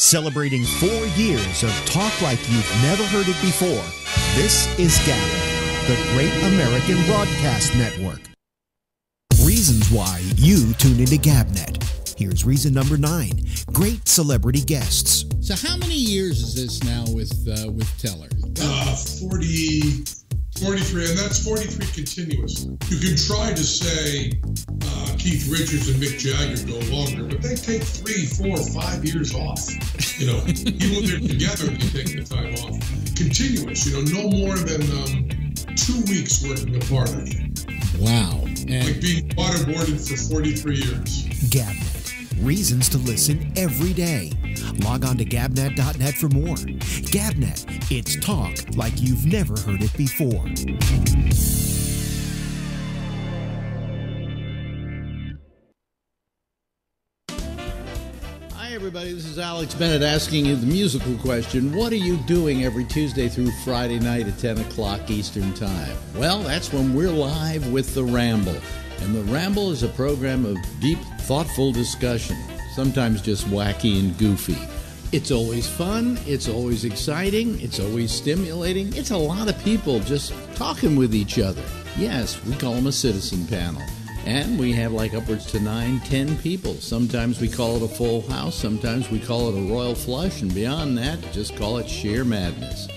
Celebrating 4 years of talk like you've never heard it before, this is GABNET, the Great American Broadcast Network. Reasons why you tune into GABNET. Here's reason number 9, great celebrity guests. So how many years is this now with Teller? 43, and that's 43 continuous. You can try to say Keith Richards and Mick Jagger go longer, but they take 3, 4, 5 years off. You know, even when they're together, they take the time off. Continuous, no more than 2 weeks working apart, I think. Wow. And like being waterboarded for 43 years. GABNET. Reasons to listen every day. Log on to gabnet.net for more. GABNET. It's talk like you've never heard it before. Hi, everybody. This is Alex Bennett asking you the musical question. What are you doing every Tuesday through Friday night at 10 o'clock Eastern Time? Well, that's when we're live with The Ramble. And The Ramble is a program of deep, thoughtful discussion, sometimes just wacky and goofy. It's always fun, it's always exciting, it's always stimulating. It's a lot of people just talking with each other. Yes, we call them a citizen panel. And we have like upwards to 9, 10 people. Sometimes we call it a full house, sometimes we call it a royal flush, and beyond that, just call it sheer madness.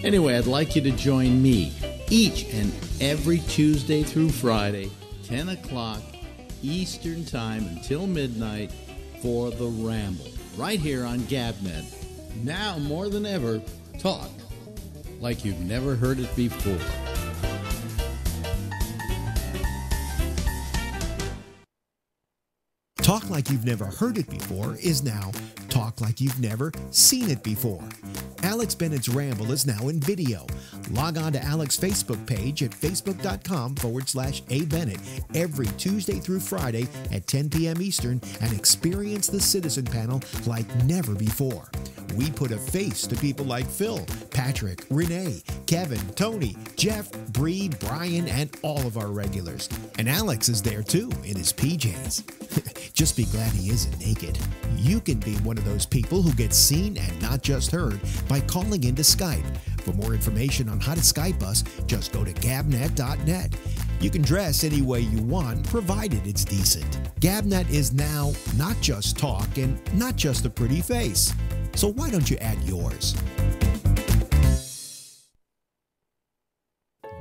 Anyway, I'd like you to join me each and every Tuesday through Friday, 10 o'clock Eastern Time until midnight for The Ramble, right here on GABNET. Now, more than ever, talk like you've never heard it before. Talk like you've never heard it before is now talk like you've never seen it before. Alex Bennett's Ramble is now in video. Log on to Alex's Facebook page at facebook.com/abennett every Tuesday through Friday at 10 p.m. Eastern and experience the Citizen Panel like never before. We put a face to people like Phil, Patrick, Renee, Kevin, Tony, Jeff, Bree, Brian, and all of our regulars. And Alex is there too in his PJs. Just be glad he isn't naked. You can be one of those people who gets seen and not just heard by calling into Skype. For more information on how to Skype us, just go to gabnet.net. You can dress any way you want, provided it's decent. GABNET is now not just talk and not just a pretty face. So why don't you add yours?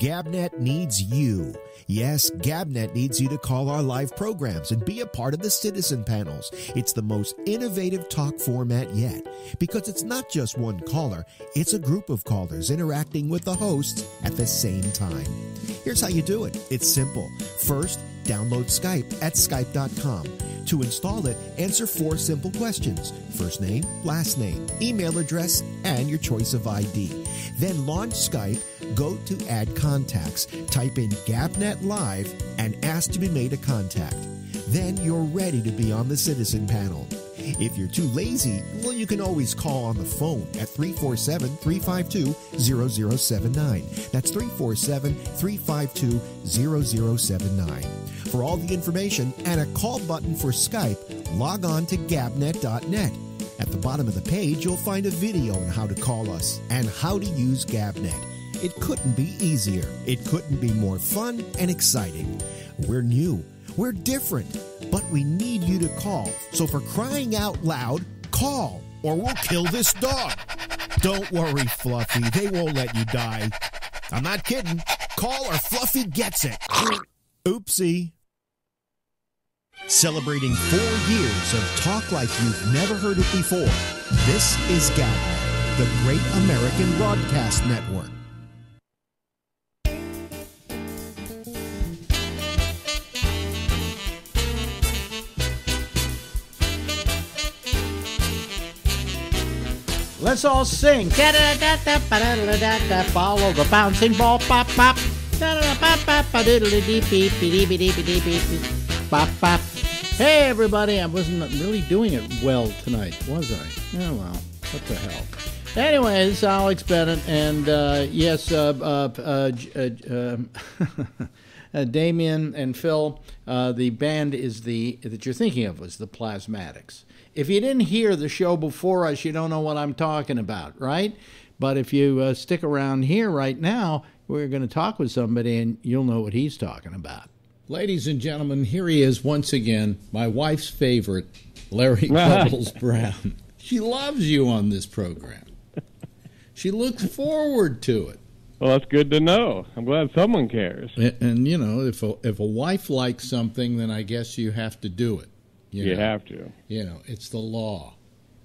GABNET needs you. Yes, GABNET needs you to call our live programs and be a part of the citizen panels. It's the most innovative talk format yet because it's not just one caller, it's a group of callers interacting with the hosts at the same time. Here's how you do it. It's simple. First, download Skype at skype.com. To install it, answer 4 simple questions: first name, last name, email address, and your choice of ID. Then launch Skype, go to Add Contacts, type in GABNET Live, and ask to be made a contact. Then you're ready to be on the Citizen Panel. If you're too lazy, well, you can always call on the phone at 347-352-0079. That's 347-352-0079. For all the information and a call button for Skype, log on to gabnet.net. At the bottom of the page, you'll find a video on how to call us and how to use GABNET. It couldn't be easier. It couldn't be more fun and exciting. We're new. We're different. But we need you to call. So for crying out loud, call or we'll kill this dog. Don't worry, Fluffy. They won't let you die. I'm not kidding. Call or Fluffy gets it. Oopsie. Celebrating 4 years of talk like you've never heard it before. This is GABNET, the Great American Broadcast Network. Let's all sing. Follow the bouncing ball. Pop, pop. Bop, bop. Hey, everybody. I wasn't really doing it well tonight, was I? Oh, well. What the hell? Anyway, this is Alex Bennett, and yes, Damien and Phil, the band is that you're thinking of was the Plasmatics. if you didn't hear the show before us, you don't know what I'm talking about, right? But if you stick around here right now, we're going to talk with somebody, and you'll know what he's talking about. Ladies and gentlemen, here he is once again, my wife's favorite, Larry Bubbles Brown. She loves you on this program. She looks forward to it. Well, that's good to know. I'm glad someone cares. And you know, if a wife likes something, then I guess you have to do it. You have to. You know, it's the law,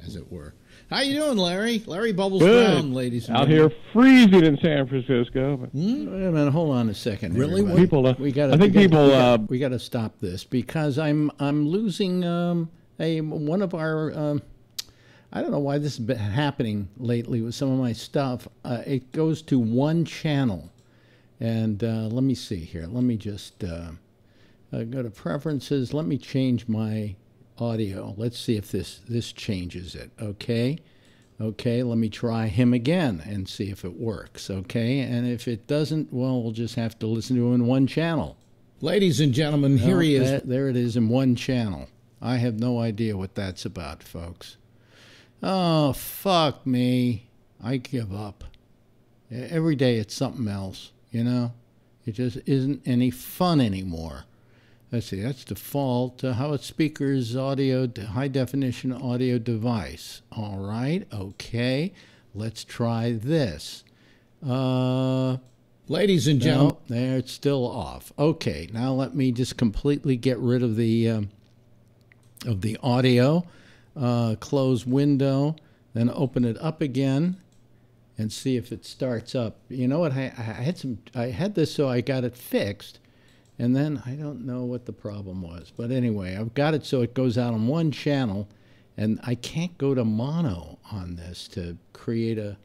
as it were. How you doing, Larry? Larry Bubbles Good. Brown, ladies and Out gentlemen. here freezing in San Francisco. But Wait a minute, hold on a second. Really? everybody. People, we got. I think people. We got to stop this because I'm losing one of our. I don't know why this has been happening lately with some of my stuff. It goes to one channel, and let me see here. Let me just go to preferences. Let me change my audio. Let's see if this changes it. Okay, let me try him again and see if it works. Okay, and if it doesn't, well, we'll just have to listen to him in one channel. Ladies and gentlemen, here he is. There it is in one channel. I have no idea what that's about, folks. Oh, fuck me. I give up. Every day it's something else, you know? It just isn't any fun anymore. Let's see, that's default. How about speakers, audio, high-definition audio device? All right, okay. Let's try this. Ladies and gentlemen. No, there, it's still off. Okay, now let me just completely get rid of the audio. Close window, then open it up again, and see if it starts up. You know what? I had this, so I got it fixed, and then I don't know what the problem was. But anyway, I've got it so it goes out on one channel, and I can't go to mono on this to create a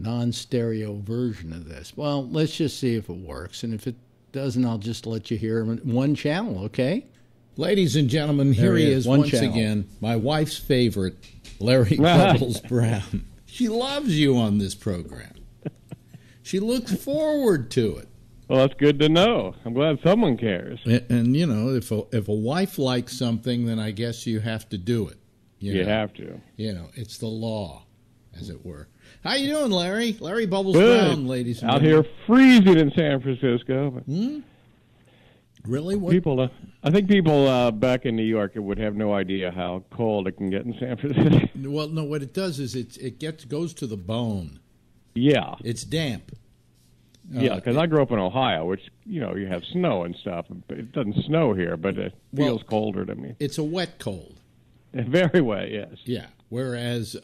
non-stereo version of this. Well, let's just see if it works, and if it doesn't, I'll just let you hear one channel. Okay. Ladies and gentlemen, here he is once again, my wife's favorite, Larry Bubbles Brown. She loves you on this program. She looks forward to it. Well, that's good to know. I'm glad someone cares. And you know, if a wife likes something, then I guess you have to do it. You have to. You know, it's the law, as it were. How you doing, Larry? Larry Bubbles Good. Brown, ladies and Out gentlemen. here freezing in San Francisco. But Really? What? people, I think people back in New York would have no idea how cold it can get in San Francisco. Well, no. What it does is it goes to the bone. Yeah. It's damp. Yeah, because I grew up in Ohio, which, you know, you have snow and stuff. It doesn't snow here, but it feels colder to me. It's a wet cold. Very way, yes. Yeah. Whereas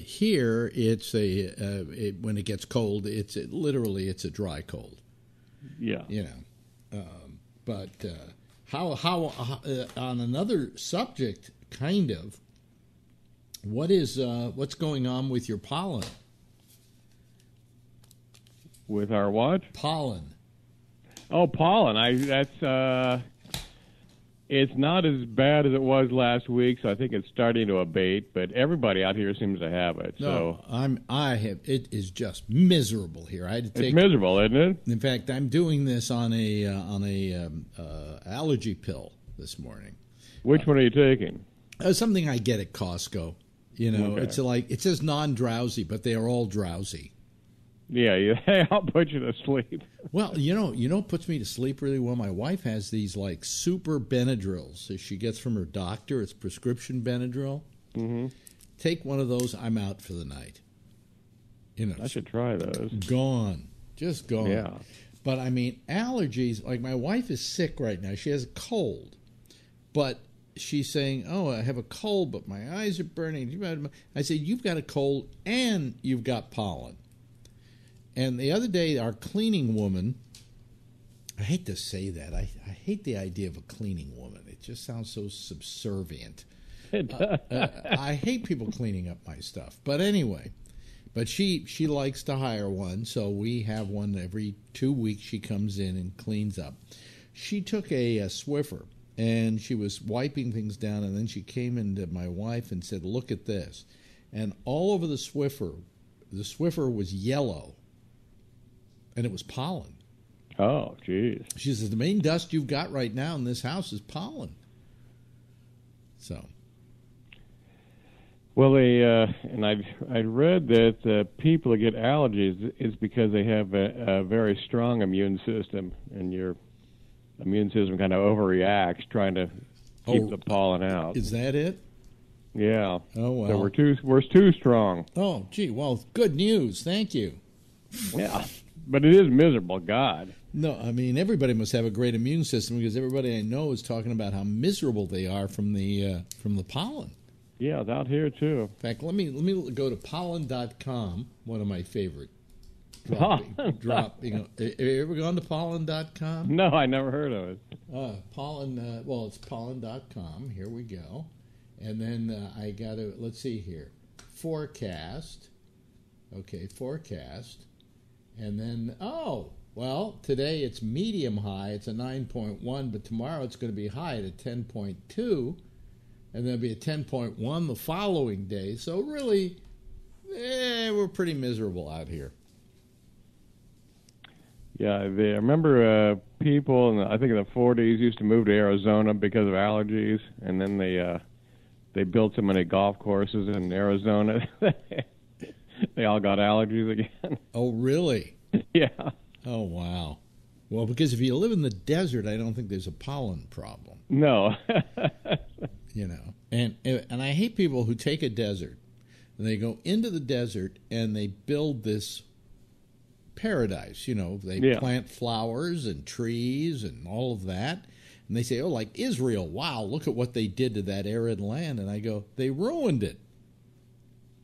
here, it's when it gets cold, it's literally a dry cold. Yeah. You know. But how on another subject, kind of, what's going on with your pollen? With our what? Pollen. Oh, pollen. It's not as bad as it was last week, so I think it's starting to abate. But everybody out here seems to have it. No, it is just miserable here. I had to take. It's miserable, isn't it? In fact, I'm doing this on a allergy pill this morning. Which one are you taking? Something I get at Costco. You know, Okay. It's like it says non-drowsy, but they are all drowsy. Yeah, I'll put you to sleep. Well, you know what puts me to sleep really well? My wife has these like super Benadryls that she gets from her doctor. It's prescription Benadryl. Mm-hmm. Take one of those, I'm out for the night. You know, I should try those. Gone. Just gone. Yeah. But I mean, allergies, like my wife is sick right now. She has a cold. But she's saying, oh, I have a cold, but my eyes are burning. I said, you've got a cold and you've got pollen. And the other day, our cleaning woman, I hate to say that. I hate the idea of a cleaning woman. It just sounds so subservient. I hate people cleaning up my stuff. But anyway, she likes to hire one, so we have one every 2 weeks. She comes in and cleans up. She took a Swiffer, and she was wiping things down, and then she came into my wife and said, look at this. And all over the Swiffer was yellow. And it was pollen. Oh, geez. She says, the main dust you've got right now in this house is pollen. So. Well, and I read that people that get allergies is because they have a very strong immune system, and your immune system kind of overreacts trying to keep the pollen out. Is that it? Yeah. Oh, well. So we're too strong. Oh, gee. Well, good news. Thank you. Yeah. But it is miserable, God. No, I mean, everybody must have a great immune system because everybody I know is talking about how miserable they are from the pollen. Yeah, it's out here, too. In fact, let me go to pollen.com, one of my favorite drop. You know, have you ever gone to pollen.com? No, I never heard of it. Pollen, well, it's pollen.com. Here we go. And then I got to, let's see here. Forecast. Okay, forecast. And then, well, today it's medium high. It's a 9.1, but tomorrow it's going to be high at a 10.2. And then it'll be a 10.1 the following day. So really, we're pretty miserable out here. Yeah, I remember people, I think in the 40s, used to move to Arizona because of allergies, and then they built so many golf courses in Arizona. They all got allergies again. Oh, really? Yeah. Oh, wow. Well, because if you live in the desert, I don't think there's a pollen problem. No. You know, and I hate people who take a desert and they go into the desert and they build this paradise. You know, they plant flowers and trees and all of that. And they say, oh, like Israel, wow, look at what they did to that arid land. And I go, they ruined it.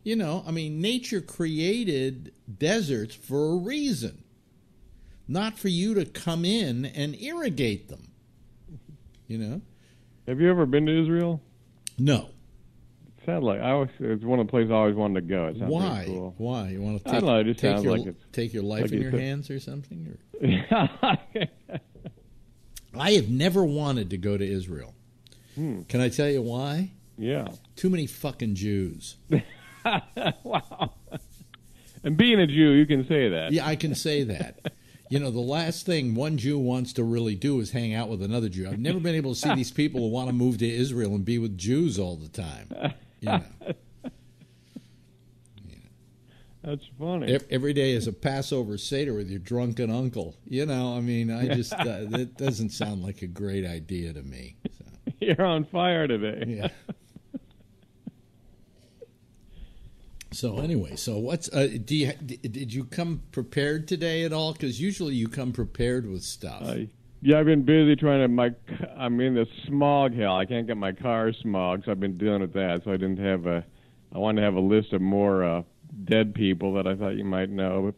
You know, I mean, nature created deserts for a reason, not for you to come in and irrigate them. You know? Have you ever been to Israel? No. It sounds like it's one of the places I always wanted to go. It sounds Why? pretty cool. Why? You want to I don't know, it just sounds like it's... Take your life like in your hands or something? Or? I have never wanted to go to Israel. Can I tell you why? Yeah. Too many fucking Jews. Wow. And being a Jew, you can say that. Yeah, I can say that. You know, the last thing one Jew wants to really do is hang out with another Jew. I've never been able to see these people who want to move to Israel and be with Jews all the time. You know. Yeah. That's funny. Every day is a Passover Seder with your drunken uncle. You know, I mean, I just, that doesn't sound like a great idea to me. So. You're on fire today. Yeah. So anyway, so what's did you come prepared today at all? Because usually you come prepared with stuff. Yeah, I've been busy trying to. I'm in the smog hell. I can't get my car smogged, so I've been dealing with that. So I didn't have I wanted to have a list of more dead people that I thought you might know, but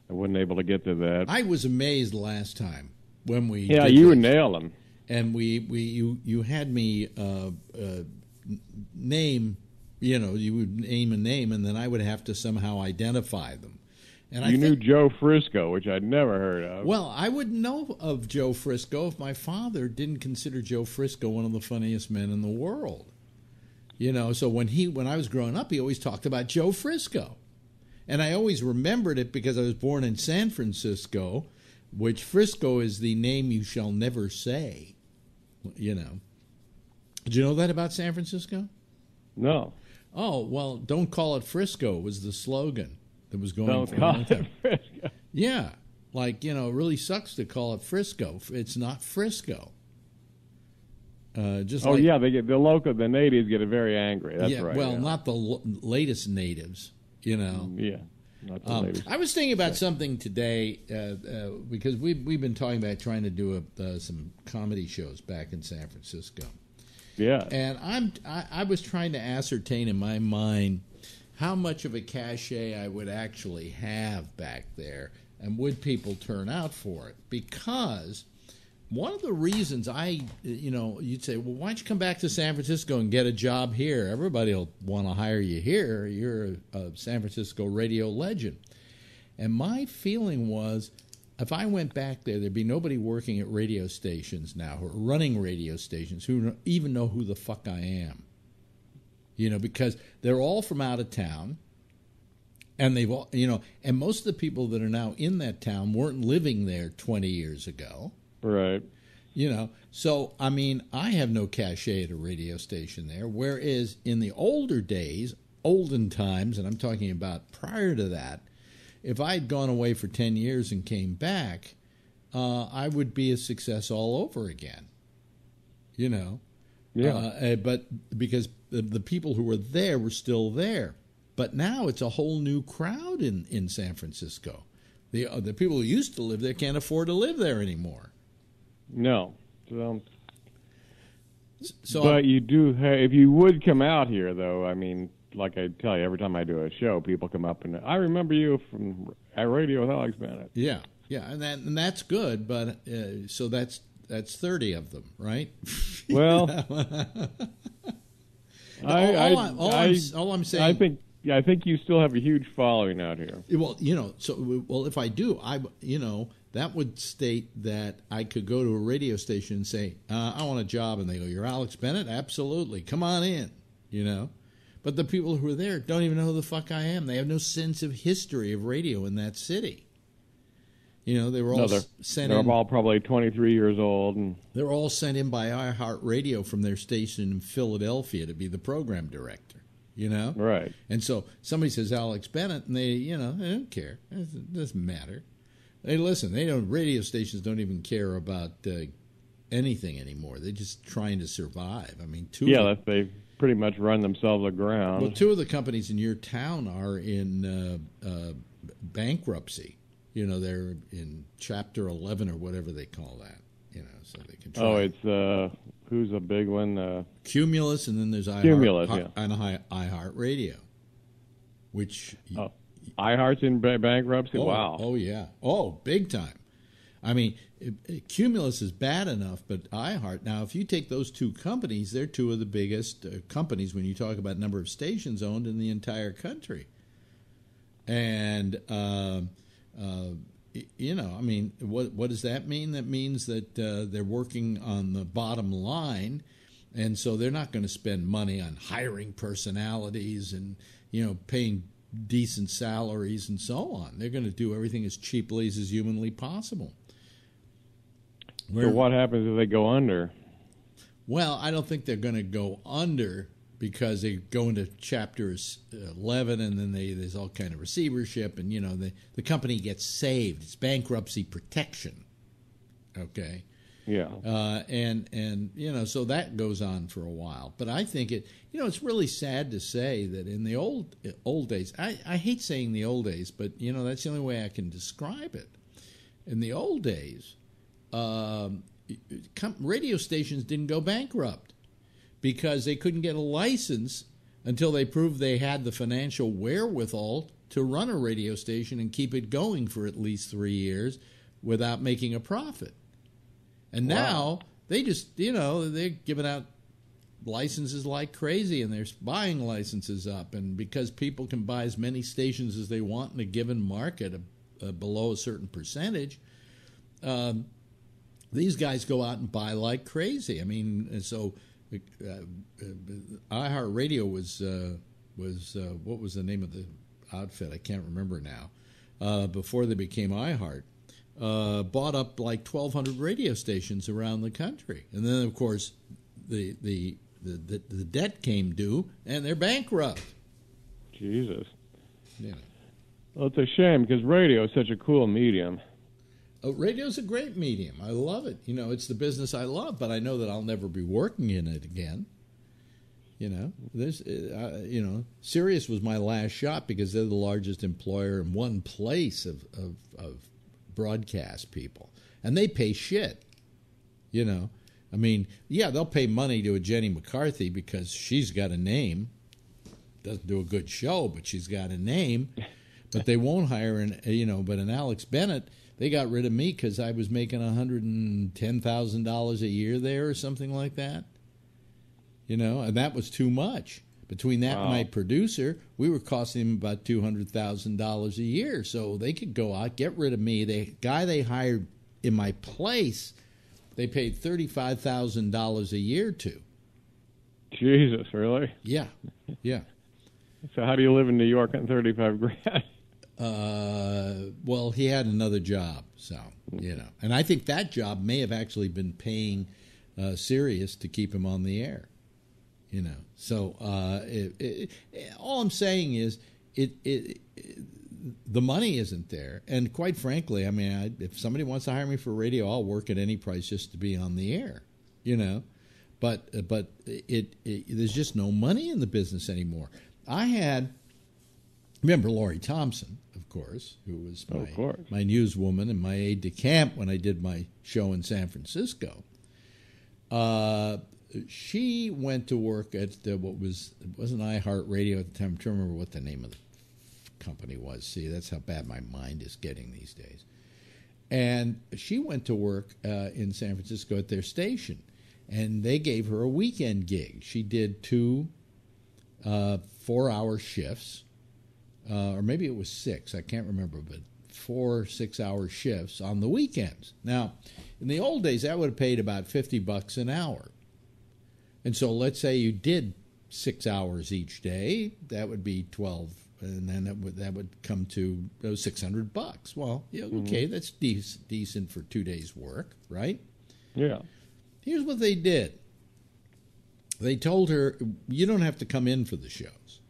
I wasn't able to get to that. I was amazed last time when we. Yeah, you would nail them. And you had me name. You know, you would name a name, and then I would have to somehow identify them. And you knew Joe Frisco, which I'd never heard of. Well, I wouldn't know of Joe Frisco if my father didn't consider Joe Frisco one of the funniest men in the world. You know, so when I was growing up, he always talked about Joe Frisco. And I always remembered it because I was born in San Francisco, which Frisco is the name you shall never say. You know. Did you know that about San Francisco? No. Oh, well, don't call it Frisco was the slogan that was going don't for call a long time. It Frisco. Yeah. Like, you know, it really sucks to call it Frisco. It's not Frisco. Just oh, yeah, they get the natives get very angry. That's right. Well, yeah. not the latest natives, you know. Yeah. Not the latest. I was thinking about something today because we've been talking about trying to do some comedy shows back in San Francisco. Yeah. And I was trying to ascertain in my mind how much of a cachet I would actually have back there, and would people turn out for it? Because one of the reasons you'd say, well, why don't you come back to San Francisco and get a job here? Everybody will want to hire you here. You're a San Francisco radio legend. And my feeling was, if I went back there, there'd be nobody working at radio stations now or running radio stations who even know who the fuck I am. You know, because they're all from out of town, and they've all, you know, and most of the people that are now in that town weren't living there 20 years ago. Right. You know, so, I mean, I have no cachet at a radio station there, whereas in the older days, olden times, and I'm talking about prior to that, if I had gone away for 10 years and came back, I would be a success all over again, you know. Yeah. But because the people who were there were still there. But now it's a whole new crowd in San Francisco. The people who used to live there can't afford to live there anymore. No. So, but you do if you would come out here, though, I mean, like I tell you, every time I do a show, people come up and I remember you from at Radio with Alex Bennett. Yeah, and that's good. But so that's 30 of them, right? Well, all I'm saying, I think you still have a huge following out here. Well, you know, if I do, that would state that I could go to a radio station and say, I want a job, and they go, "You're Alex Bennett? Absolutely, come on in," you know. But the people who are there don't even know who the fuck I am. They have no sense of history of radio in that city. You know, they were all sent in. They're all probably 23 years old. And they were all sent in by iHeartRadio from their station in Philadelphia to be the program director, you know? Right. And so somebody says Alex Bennett, and they don't care. It doesn't matter. Hey, listen, radio stations don't even care about anything anymore. They're just trying to survive. I mean, they pretty much run themselves aground. Well, two of the companies in your town are in bankruptcy. You know, they're in Chapter 11 or whatever they call that. You know, so they can try. Oh, it's who's a big one? Cumulus, and then there's Cumulus, iHeartRadio, which iHeart's in bankruptcy. Wow. Oh yeah. Oh, big time. I mean, Cumulus is bad enough, but iHeart. Now, if you take those two companies, they're two of the biggest companies when you talk about number of stations owned in the entire country. And you know, I mean, what does that mean? That means that they're working on the bottom line, and so they're not going to spend money on hiring personalities and, you know, paying decent salaries and so on. They're going to do everything as cheaply as humanly possible. So what happens if they go under? Well, I don't think they're going to go under because they go into Chapter 11, and then there's all kind of receivership, and, you know, the company gets saved. It's bankruptcy protection. Okay. Yeah. And you know, so that goes on for a while. But I think it's really sad to say that in the old days, I hate saying the old days, but, you know, that's the only way I can describe it. In the old days, radio stations didn't go bankrupt because they couldn't get a license until they proved they had the financial wherewithal to run a radio station and keep it going for at least 3 years without making a profit. And now they just, you know, they're giving out licenses like crazy, and they're buying licenses up. And because people can buy as many stations as they want in a given market below a certain percentage, these guys go out and buy like crazy. I mean, so iHeartRadio was what was the name of the outfit? I can't remember now. Before they became iHeart, bought up like 1,200 radio stations around the country, and then of course the debt came due, and they're bankrupt. Jesus. Yeah. Well, it's a shame because radio is such a cool medium. Radio's a great medium. I love it. You know, it's the business I love, but I know that I'll never be working in it again. You know, you know, Sirius was my last shot because they're the largest employer in one place of broadcast people, and they pay shit. You know, I mean, yeah, they'll pay money to a Jenny McCarthy because she's got a name. Doesn't do a good show, but she's got a name. But they won't hire but an Alex Bennett. They got rid of me because I was making $110,000 a year there or something like that. You know, and that was too much. Between that and my producer, we were costing him about $200,000 a year. So they could go out, get rid of me. The guy they hired in my place, they paid $35,000 a year to. Jesus, really? Yeah, yeah. So how do you live in New York on $35,000? Well, he had another job, so, And I think that job may have actually been paying Sirius to keep him on the air, So all I'm saying is the money isn't there. And quite frankly, I mean, if somebody wants to hire me for radio, I'll work at any price just to be on the air, But there's just no money in the business anymore. Remember Lori Thompson, of course, who was my newswoman and my aide-de-camp when I did my show in San Francisco. She went to work at it wasn't iHeartRadio at the time. I'm trying to remember what the name of the company was. See, that's how bad my mind is getting these days. And she went to work in San Francisco at their station, and they gave her a weekend gig. She did 2 4-hour shifts. Or maybe it was 6, I can't remember, but 4 6-hour shifts on the weekends. Now, in the old days, that would have paid about $50 an hour. And so let's say you did 6 hours each day, that would be 12, and then that would come to $600. Well, yeah, okay, that's decent for 2 days' work, right? Yeah. Here's what they did. They told her, you don't have to come in for the shows.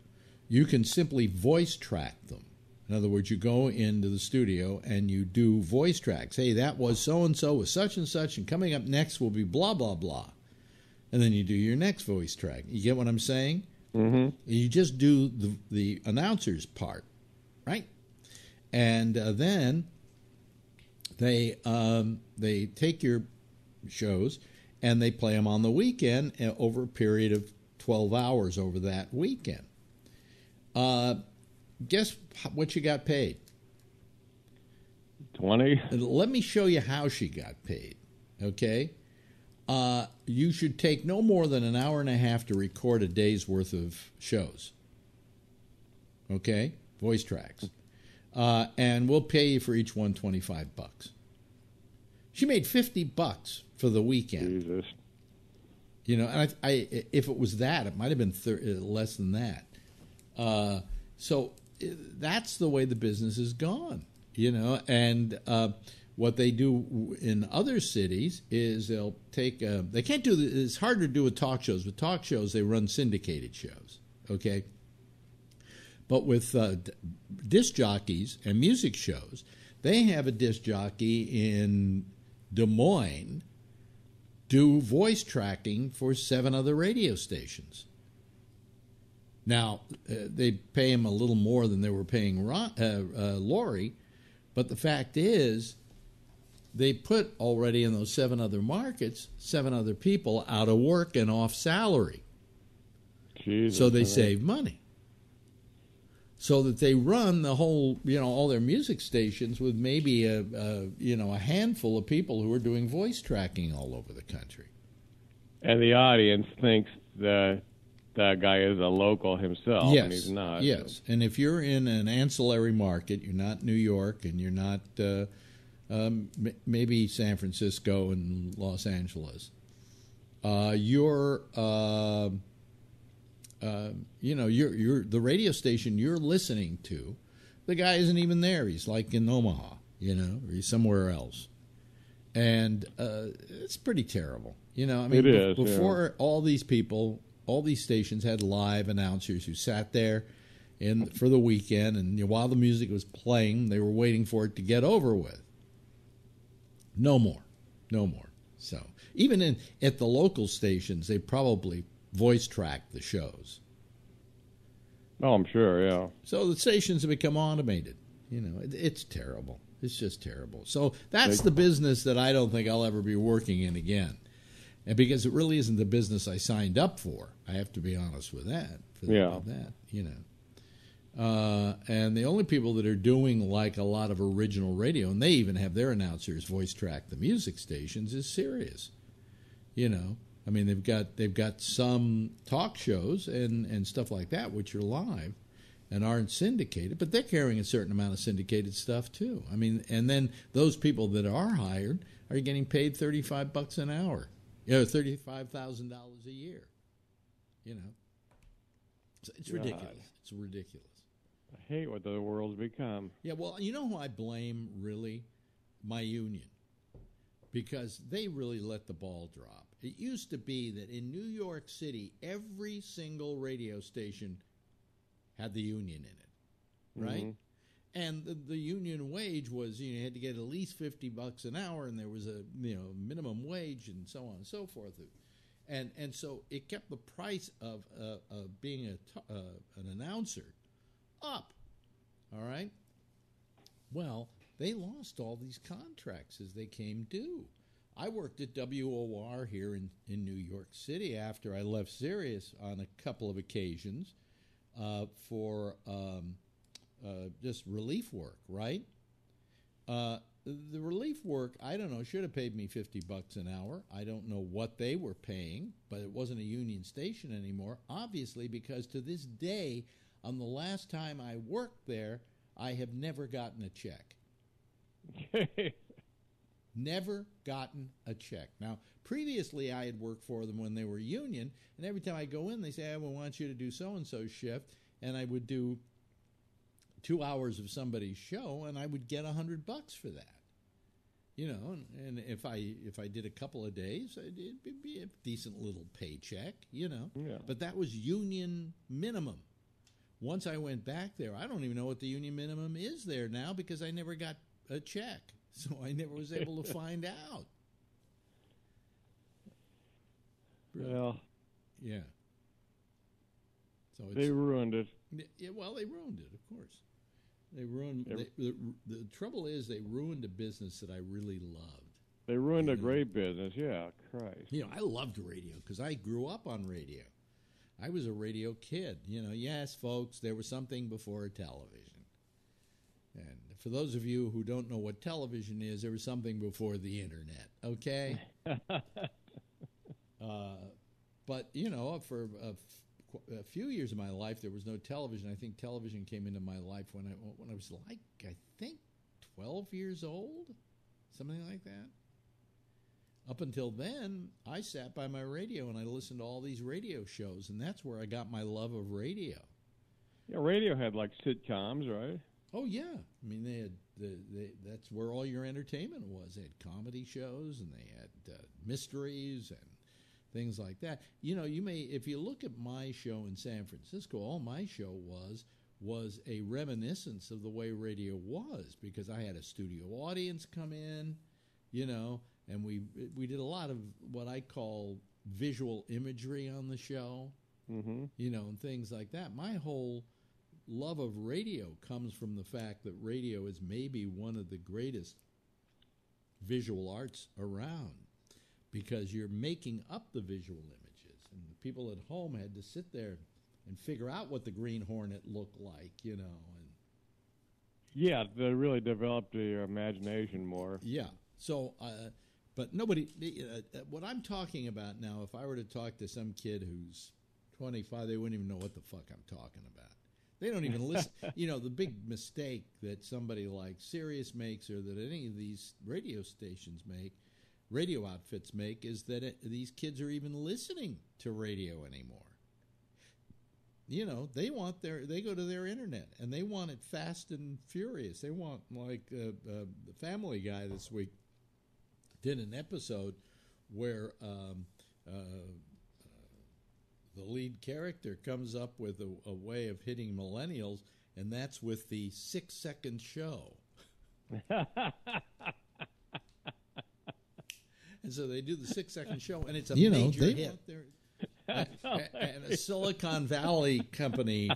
You can simply voice track them. In other words, you go into the studio and you do voice tracks. Hey, that was so-and-so with such and such, and coming up next will be blah, blah, blah. And then you do your next voice track. You get what I'm saying? Mm-hmm. You just do the announcer's part, right? And then they take your shows and they play them on the weekend over a period of 12 hours over that weekend. Guess what you got paid? 20. Let me show you how she got paid, okay? You should take no more than an hour and a half to record a day's worth of shows, okay? Voice tracks. And we'll pay you for each one $25. She made $50 for the weekend. Jesus. And I if it was that, it might have been less than that. So that's the way the business has gone, and what they do in other cities is they'll take they can't do it's hard to do with talk shows. With talk shows, they run syndicated shows, okay? But with disc jockeys and music shows, they have a disc jockey in Des Moines do voice tracking for 7 other radio stations. Now, they pay him a little more than they were paying Lori, but the fact is they put already in those 7 other markets 7 other people out of work and off salary. Jesus, so they save money. So that they run the whole, all their music stations with maybe a handful of people who are doing voice tracking all over the country. And the audience thinks that guy is a local himself, yes, and he's not. Yes, and if you're in an ancillary market, you're not New York, and you're not maybe San Francisco and Los Angeles. You're the radio station you're listening to. The guy isn't even there. He's like in Omaha, or he's somewhere else, and it's pretty terrible. It is before all these people. All these stations had live announcers who sat there for the weekend, and while the music was playing, they were waiting for it to get over with. No more. So even at the local stations, they probably voice track the shows. Oh, I'm sure, yeah. So the stations have become automated. It's terrible. It's just terrible. So that's the business that I don't think I'll ever be working in again. And because it really isn't the business I signed up for, I have to be honest with that. And the only people that are doing like a lot of original radio, and they even have their announcers voice track the music stations, is Sirius. They've got some talk shows and stuff like that which are live and aren't syndicated, but they're carrying a certain amount of syndicated stuff too. And then those people that are hired are getting paid $35 an hour. $35,000 a year. So it's ridiculous. It's ridiculous. I hate what the world's become. Yeah, well, you know who I blame, really? My union. Because they really let the ball drop. It used to be that in New York City, every single radio station had the union in it, right? Mm-hmm. And the union wage was, you had to get at least $50 an hour, and there was a minimum wage, and so on and so forth. And so it kept the price of being an announcer up. All right. Well, they lost all these contracts as they came due. I worked at WOR here in New York City after I left Sirius on a couple of occasions for just relief work, right? The relief work, I don't know, should have paid me $50 an hour. I don't know what they were paying, but it wasn't a union station anymore, obviously, because to this day, on the last time I worked there, I have never gotten a check. Never gotten a check. Now, previously I had worked for them when they were union, and every time I go in, they say, I want you to do so-and-so shift, and I would do 2 hours of somebody's show, and I would get $100 for that. And if I did a couple of days, it'd be a decent little paycheck, Yeah. But that was union minimum. Once I went back there, I don't even know what the union minimum is there now because I never got a check. So I never was able to find out. Well, yeah. So they ruined it. Yeah, well, they ruined it, of course. They ruined. The trouble is, they ruined a business that I really loved. They ruined a great business. Yeah, Christ. I loved radio because I grew up on radio. I was a radio kid. Yes, folks, there was something before television. And for those of you who don't know what television is, there was something before the internet, okay? But, for a few years of my life, there was no television. I think television came into my life when I was like, I think 12 years old, something like that. Up until then, I sat by my radio and I listened to all these radio shows, and that's where I got my love of radio. Yeah, radio had like sitcoms, right? Oh yeah, I mean they had that's where all your entertainment was. They had comedy shows and they had mysteries and things like that. You may, if you look at my show in San Francisco, all my show was a reminiscence of the way radio was because I had a studio audience come in, and we did a lot of what I call visual imagery on the show, and things like that. My whole love of radio comes from the fact that radio is maybe one of the greatest visual arts around because you're making up the visual images. And the people at home had to sit there and figure out what the Green Hornet looked like, And yeah, they really developed your imagination more. Yeah. So, but nobody, what I'm talking about now, if I were to talk to some kid who's 25, they wouldn't even know what the fuck I'm talking about. They don't even listen. The big mistake that somebody like Sirius makes or that any of these radio stations make, radio outfits make, is that these kids are even listening to radio anymore. They go to their internet and they want it fast and furious. They want, like the Family Guy this week did an episode where the lead character comes up with a way of hitting millennials, and that's with the 6-second show. And so they do the 6-second show, and it's a major hit. And a Silicon Valley company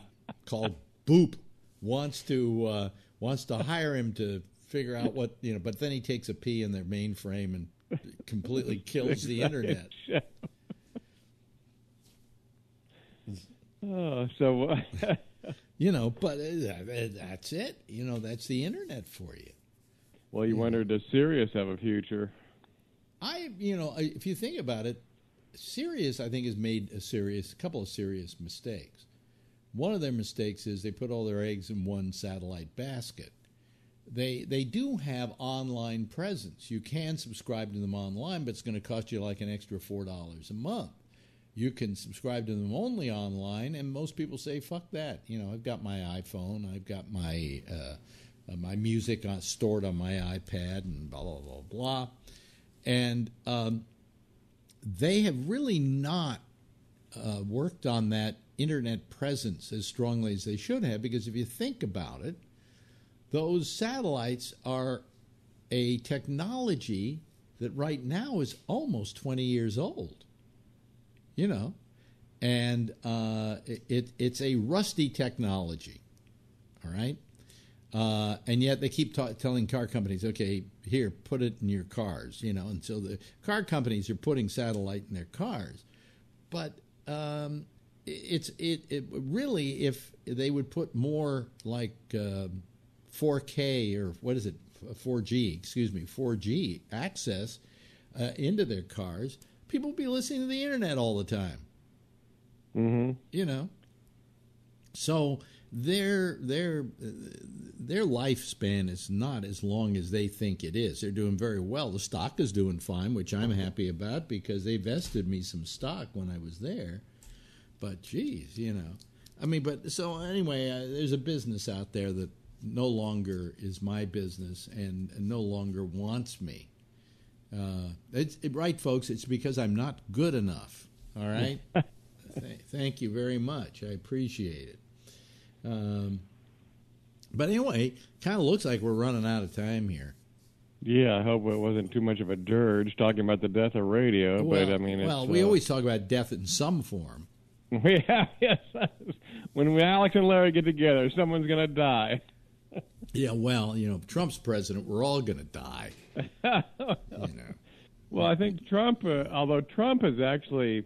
called Boop wants to hire him to figure out what, but then he takes a pee in their mainframe and completely kills the internet. Oh, so but that's it. That's the internet for you. Well, you wonder, does Sirius have a future? If you think about it, Sirius, I think, has made a couple of serious mistakes. One of their mistakes is they put all their eggs in one satellite basket. They do have online presence. You can subscribe to them online, but it's going to cost you like an extra $4 a month. you can subscribe to them only online, and most people say, fuck that. You know, I've got my iPhone, I've got my my music stored on my iPad, and blah, blah, blah, blah. And they have really not worked on that internet presence as strongly as they should have, because if you think about it, those satellites are a technology that right now is almost 20 years old. You know, and it's a rusty technology, all right? And yet they keep telling car companies, okay, here, put it in your cars, you know, and so the car companies are putting satellite in their cars. But it really, if they would put more like 4K or what is it, 4G access into their cars, people will be listening to the internet all the time. Mm-hmm. You know, so their lifespan is not as long as they think it is. They're doing very well. The stock is doing fine, which I'm happy about because they vested me some stock when I was there. But geez, you know, I mean, but so anyway, there's a business out there that no longer is my business and no longer wants me. Right, folks, it's because I'm not good enough. All right? Thank you very much. I appreciate it. But anyway, kind of looks like we're running out of time here. Yeah, I hope it wasn't too much of a dirge talking about the death of radio. Well, but I mean, we always talk about death in some form. Yeah, yes. When Alex and Larry get together, someone's going to die. Yeah, well, you know, if Trump's president, we're all going to die. You know. Well, I think Trump, although Trump has actually,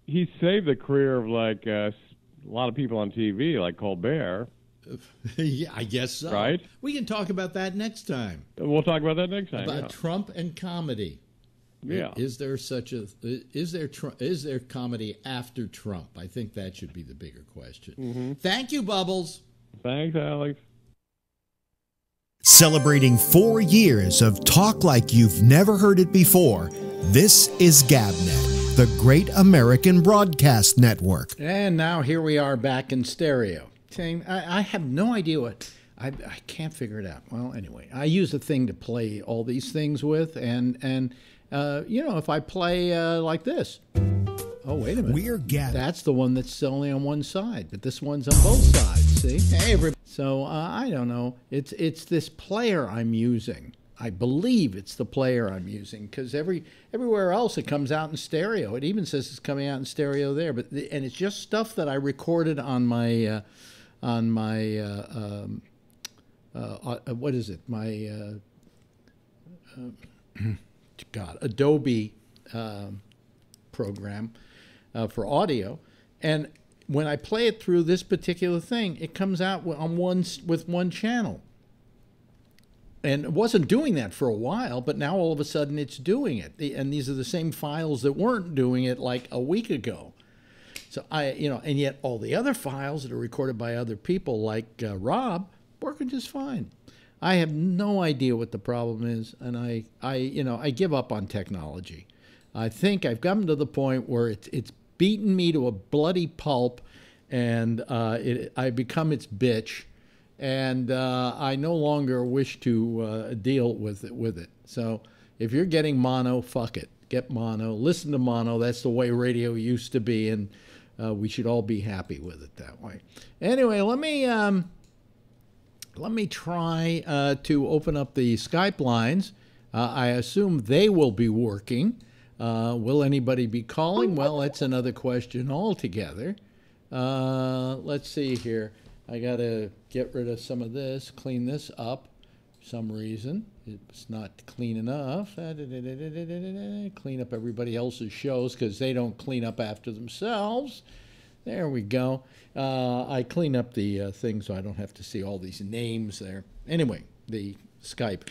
he saved the career of like a lot of people on TV, like Colbert. Yeah, I guess so. Right? We can talk about that next time. We'll talk about that next time. About Trump and comedy. Yeah. Is there comedy after Trump? I think that should be the bigger question. Mm-hmm. Thank you, Bubbles. Thanks, Alex. Celebrating 4 years of talk like you've never heard it before, this is GabNet, the Great American Broadcast Network. And now here we are back in stereo. Saying, I have no idea what, I can't figure it out. Well, anyway, I use a thing to play all these things with, and you know, if I play like this. Oh, wait a minute. We're GabNet. That's the one that's only on one side, but this one's on both sides, see? Hey, everybody. So, I don't know. It's this player I'm using. I believe it's the player I'm using, because everywhere else it comes out in stereo. It even says it's coming out in stereo there, but and it's just stuff that I recorded on my what is it? My Adobe program for audio, and when I play it through this particular thing, it comes out on with one channel. And it wasn't doing that for a while, but now all of a sudden it's doing it. And these are the same files that weren't doing it like a week ago. So and yet all the other files that are recorded by other people, like Rob, working just fine. I have no idea what the problem is, and I give up on technology. I think I've gotten to the point where it's beaten me to a bloody pulp, and I become its bitch, and I no longer wish to deal with it. So if you're getting mono, fuck it. Get mono. Listen to mono. That's the way radio used to be, and we should all be happy with it that way. Anyway, let me try to open up the Skype lines. I assume they will be working. Will anybody be calling? Well, that's another question altogether. Let's see here. I got to get rid of some of this, clean this up for some reason. It's not clean enough. Clean up everybody else's shows because they don't clean up after themselves. There we go. I clean up the thing so I don't have to see all these names there. Anyway, the Skype.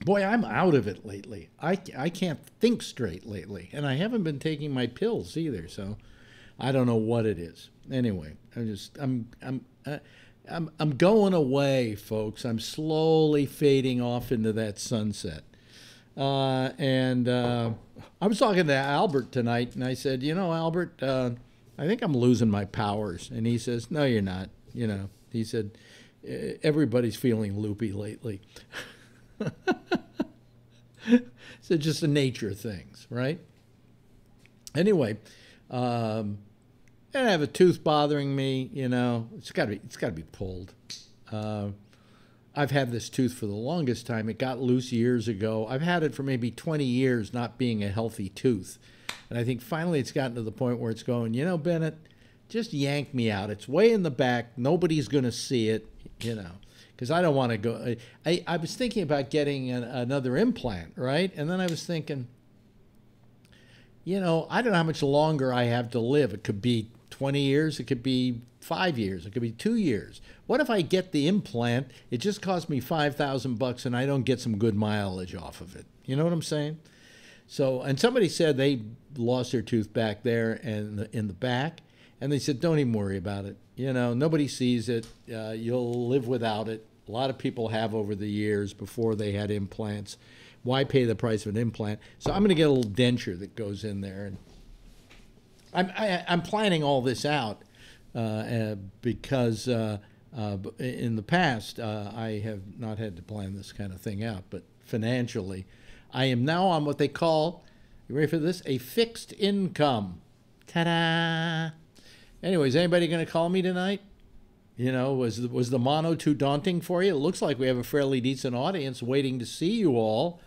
Boy, I'm out of it lately. I can't think straight lately, and I haven't been taking my pills either. So I don't know what it is. Anyway, I'm going away, folks. I'm slowly fading off into that sunset. I was talking to Albert tonight, and I said, Albert, I think I'm losing my powers. And he says, no, you're not. He said, everybody's feeling loopy lately. So just the nature of things, right? Anyway, and I have a tooth bothering me. It's got to be pulled. I've had this tooth for the longest time. It got loose years ago. I've had it for maybe 20 years, not being a healthy tooth. And I think finally it's gotten to the point where it's going, Bennett, just yank me out. It's way in the back. Nobody's going to see it, because I don't want to go. I was thinking about getting another implant, right? And then I was thinking, I don't know how much longer I have to live. It could be 20 years. It could be 5 years. It could be 2 years. What if I get the implant? It just costs me $5,000 and I don't get some good mileage off of it. You know what I'm saying? So, and somebody said they lost their tooth back there and in the back, and they said, don't even worry about it. Nobody sees it. You'll live without it. A lot of people have over the years before they had implants. Why pay the price of an implant? So I'm going to get a little denture that goes in there, and I'm planning all this out because in the past I have not had to plan this kind of thing out, but financially, I am now on what they call, you ready for this? A fixed income. Ta-da! Anyways, anybody going to call me tonight? Was the mono too daunting for you? It looks like we have a fairly decent audience waiting to see you all.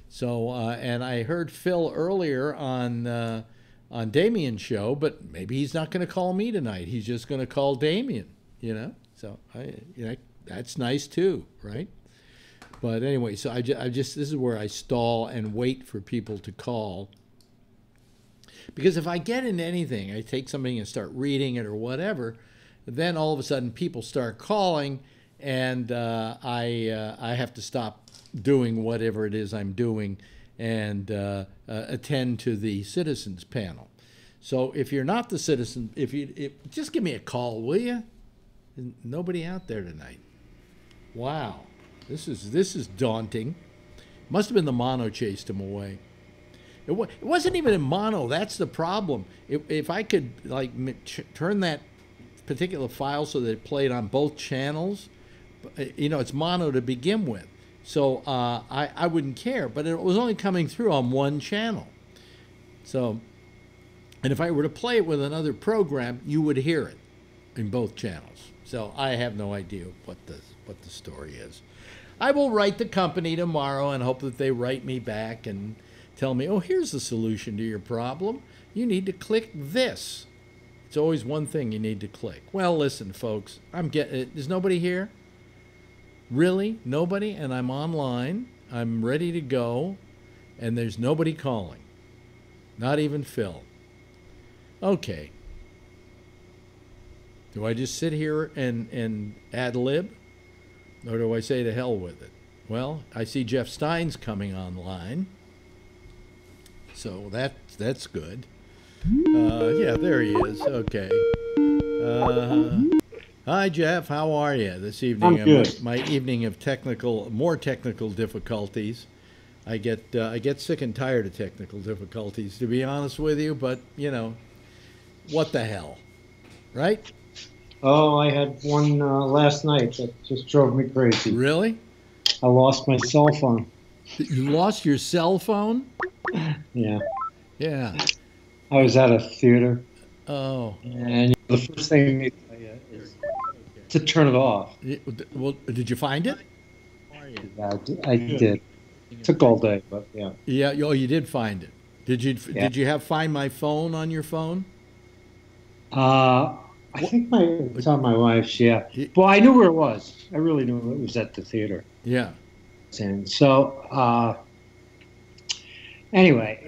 So, and I heard Phil earlier on Damien's show, but maybe he's not going to call me tonight. He's just going to call Damien. So that's nice too, right? But anyway, so I just this is where I stall and wait for people to call. Because if I get into anything, I take something and start reading it or whatever, then all of a sudden people start calling, and I have to stop doing whatever it is I'm doing and attend to the citizens panel. So if you're not the citizen, just give me a call, will you? Nobody out there tonight. Wow, this is daunting. Must have been the mono chased him away. It wasn't even in mono. That's the problem. If I could turn that particular file so that it played on both channels, it's mono to begin with. So I wouldn't care, but it was only coming through on one channel. So, and if I were to play it with another program, you would hear it in both channels. So I have no idea what the story is. I will write the company tomorrow and hope that they write me back and tell me, oh, here's the solution to your problem. You need to click this. It's always one thing you need to click. Well, listen, folks, there's nobody here? Really? Nobody? And I'm online. I'm ready to go. And there's nobody calling. Not even Phil. Okay. Do I just sit here and ad lib? Or do I say to hell with it? Well, I see Jeff Stein's coming online. So that's good. Yeah, there he is. Okay. Hi, Jeff. How are you this evening? I'm good. My evening of more technical difficulties. I get sick and tired of technical difficulties, to be honest with you. But what the hell, right? Oh, I had one last night that just drove me crazy. Really? I lost my cell phone. You lost your cell phone? Yeah. Yeah. I was at a theater. Oh. And the first thing you need to tell you is to turn it off. Well, did you find it? Yeah, I did. It took all day, but yeah. Yeah. Oh, you did find it. Did you have Find My Phone on your phone? I think it's on my wife's, yeah. Well, I knew where it was. I really knew it was at the theater. Yeah. And so, anyway,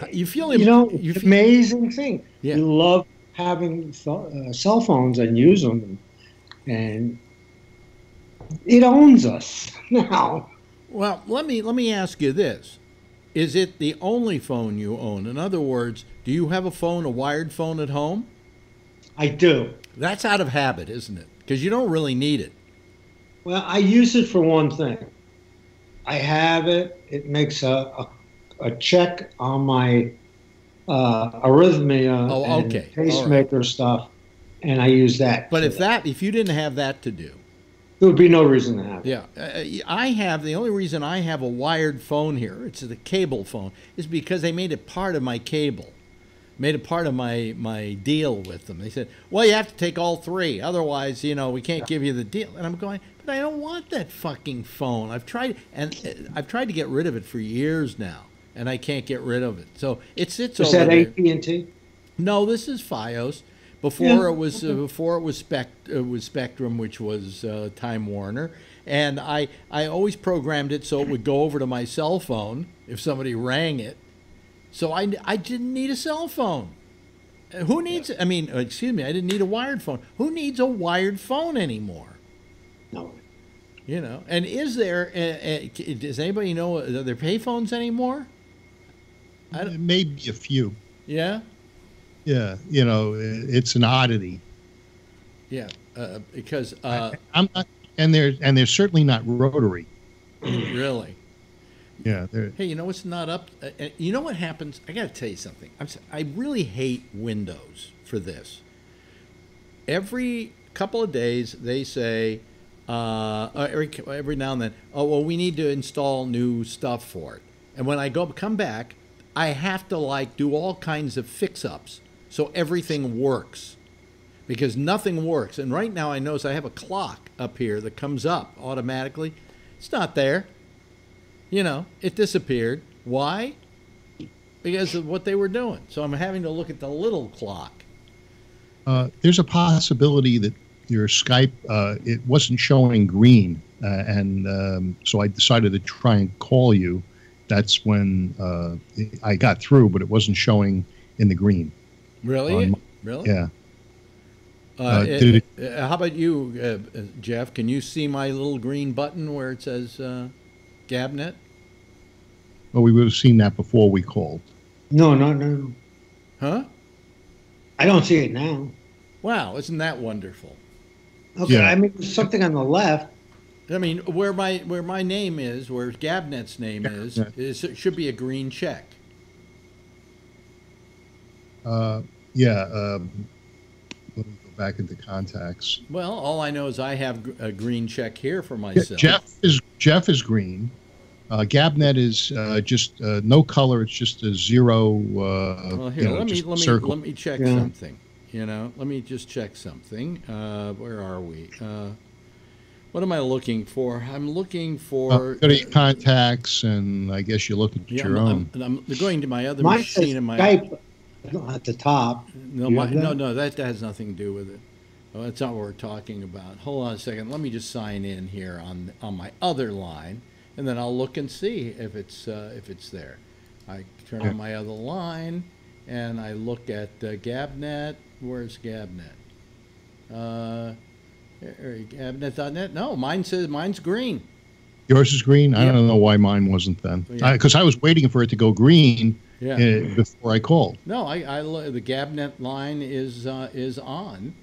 amazing thing. Yeah. We love having cell phones and use them, and it owns us now. Well, let me ask you this: is it the only phone you own? In other words, do you have a wired phone at home? I do. That's out of habit, isn't it? Because you don't really need it. Well, I use it for one thing. I have it. It makes a a check on my arrhythmia and pacemaker stuff, and I use that. But if you didn't have that to do, there would be no reason to have it. Yeah, the only reason I have a wired phone here, it's the cable phone, is because they made it part of my cable. Made it part of my deal with them. They said, well, you have to take all three. Otherwise, we can't give you the deal. And I'm going, but I don't want that fucking phone. I've tried to get rid of it for years now, and I can't get rid of it. So it sits over there. Is that AT&T? No, this is FiOS. Before it was Spectrum, which was Time Warner. And I always programmed it so it would go over to my cell phone if somebody rang it. So I didn't need a cell phone. Who needs? I didn't need a wired phone. Who needs a wired phone anymore? No. And is there? Does anybody know? Are there payphones anymore? Maybe a few. Yeah. Yeah, it's an oddity. Yeah, because I'm not, and they're certainly not rotary. Really. Yeah. Hey, it's not up. You know what happens? I got to tell you something. I really hate Windows for this. Every couple of days they say, every now and then, oh well, we need to install new stuff for it. And when I come back, I have to do all kinds of fix-ups so everything works, because nothing works. And right now I notice I have a clock up here that comes up automatically. It's not there. It disappeared. Why? Because of what they were doing. So I'm having to look at the little clock. There's a possibility that your Skype, it wasn't showing green. And so I decided to try and call you. That's when I got through, but it wasn't showing in the green. Really? Really? Yeah. How about you, Jeff? Can you see my little green button where it says Gabnet? Well, we would have seen that before we called. No. Huh? I don't see it now. Wow, isn't that wonderful? Okay, yeah. There's something on the left. Where my name is, where Gabnet's name is, it should be a green check. Let me go back into contacts. Well, all I know is I have a green check here for myself. Jeff is green. Gabnet is just no color. It's just a zero. Well, here, let me check something. Let me just check something. Where are we? What am I looking for? I'm looking for... go to your contacts, and I guess you're looking at your own. I'm going to my other Mine machine. says in my Skype at the top. No, that has nothing to do with it. Oh, that's not what we're talking about. Hold on a second. Let me just sign in here on my other line, and then I'll look and see if it's there. I turn on my other line, and I look at Gabnet. Where's Gabnet? Gabnet.net. No, mine's green. Yours is green? I don't know why mine wasn't then. Because I was waiting for it to go green before I called. No, the Gabnet line is on,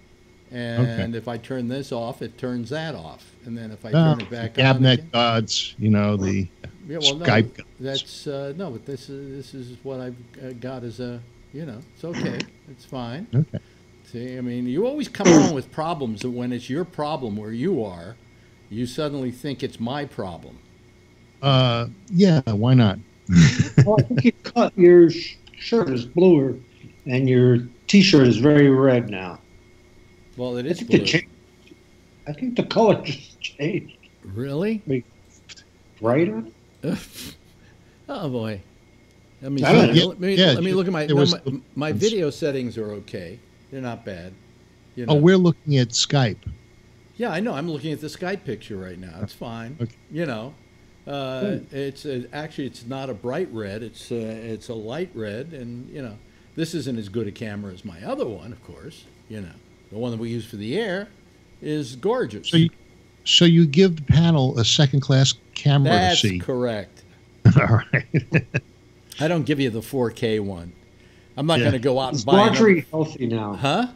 and if I turn this off, it turns that off, and then if I turn it back on, Gabnet gods, the Skype gods. That's no, but this is what I've got as a it's okay, it's fine. Okay. See, you always come along with problems, and when it's your problem where you are, you suddenly think it's my problem. Yeah, why not? Well, I think your shirt is bluer, and your T-shirt is very red now. Well, it is blue. I think the color just changed. Really? Brighter? Oh, boy. Let me look at my video settings are okay. They're not bad. Oh, we're looking at Skype. Yeah, I know. I'm looking at the Skype picture right now. It's fine. Okay. It's not a bright red. It's a light red, and this isn't as good a camera as my other one, of course. The one that we use for the air is gorgeous. So you give the panel a second-class camera to see. That's correct. All right. I don't give you the 4K one. I'm not going to go out and buy it. It's battery healthy now. Huh?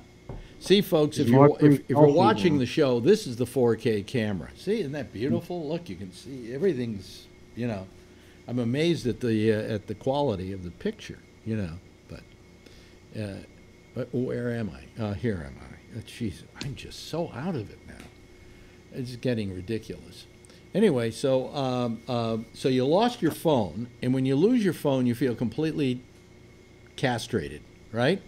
See, folks, if you're watching the show, this is the 4K camera. See, isn't that beautiful? Look, you can see everything's, I'm amazed at the quality of the picture, you know. But where am I? Here am I. Jeez, I'm just so out of it now. It's getting ridiculous. Anyway, so so you lost your phone, and when you lose your phone, you feel completely castrated, right?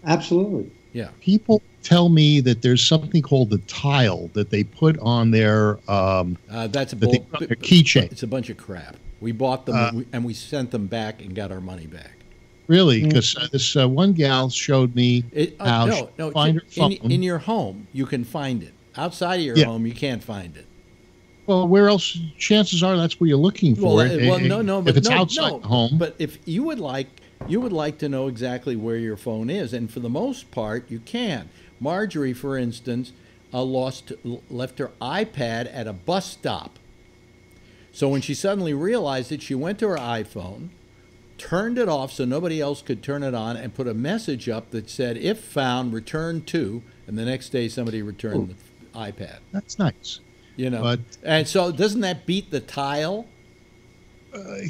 Absolutely. Yeah. People tell me that there's something called the tile that they put on their That's a their keychain. It's a bunch of crap. We bought them and we sent them back and got our money back. Really? Because this one gal showed me how no, find her phone. In your home, you can find it. Outside of your home, you can't find it. Well, where else? Chances are that's where you're looking for it. But if it's outside the home. But if you would like to know exactly where your phone is, and for the most part, you can. Marjorie, for instance, left her iPad at a bus stop. So when she suddenly realized it, she went to her iPhone, turned it off so nobody else could turn it on, and put a message up that said, "If found, return to." And the next day, somebody returned the iPad. That's nice. You know, and so doesn't that beat the tile?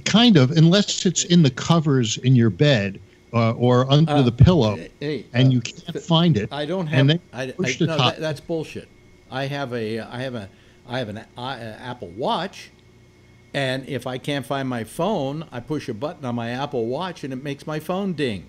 Kind of, unless it's in the covers in your bed or under the pillow, and you can't find it. I don't have. No, that's bullshit. I have an Apple Watch, and if I can't find my phone, I push a button on my Apple Watch, and it makes my phone ding.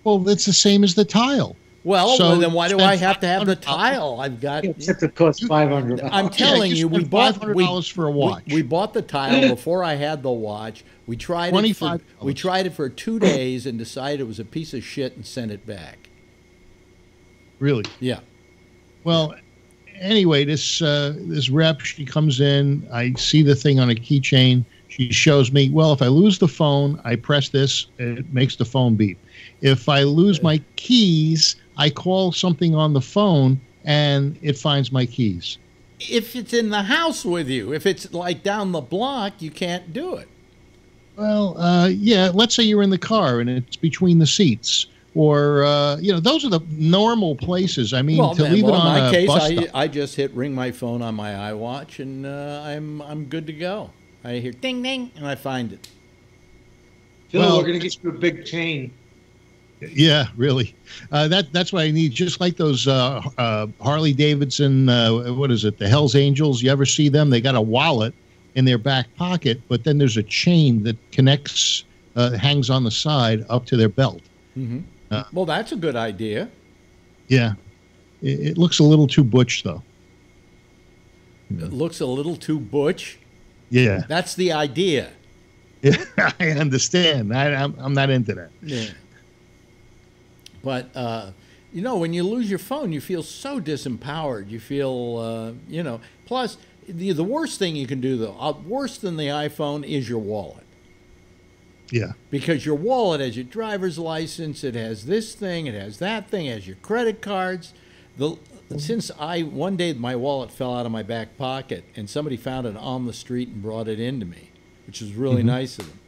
Well, it's the same as the tile. Well, then why do I have to have the tile? I've got. Except it costs $500. I'm telling you, we bought $500 for a watch. We bought the tile before I had the watch. We tried it. We tried it for 2 days and decided it was a piece of shit and sent it back. Really? Yeah. Well, anyway, this rep, she comes in. I see the thing on a keychain. She shows me. Well, if I lose the phone, I press this. It makes the phone beep. If I lose my keys, I call something on the phone and it finds my keys. If it's in the house with you, if it's like down the block, you can't do it. Well, yeah, let's say you're in the car and it's between the seats. Or, those are the normal places. I mean, leave it on a bus stop. I just ring my phone on my iWatch and I'm good to go. I hear ding, ding, and I find it. Phil, we're going to get you a big chain. Yeah, really. That's what I need. Just like those Harley Davidson, what is it, the Hells Angels. You ever see them? They got a wallet in their back pocket, but then there's a chain that connects, hangs on the side up to their belt. Mm-hmm. Well, that's a good idea. Yeah. It looks a little too butch, though. It looks a little too butch? Yeah. That's the idea. Yeah, I understand. I'm not into that. Yeah. But, when you lose your phone, you feel so disempowered. You feel, plus the worst thing you can do, though, worse than the iPhone is your wallet. Yeah. Because your wallet has your driver's license, it has this thing, it has that thing, it has your credit cards. Since one day my wallet fell out of my back pocket and somebody found it on the street and brought it into me, which was really nice of them.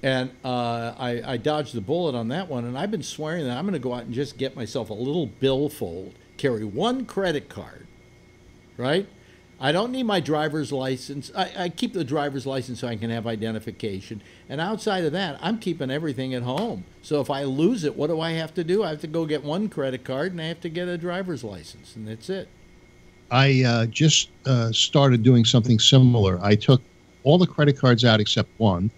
And I dodged the bullet on that one, and I've been swearing that I'm going to go out and just get myself a little billfold, carry one credit card, right? I don't need my driver's license. I keep the driver's license so I can have identification. And outside of that, I'm keeping everything at home. So if I lose it, what do I have to do? I have to go get one credit card, and I have to get a driver's license, and that's it. I just started doing something similar. I took all the credit cards out except one,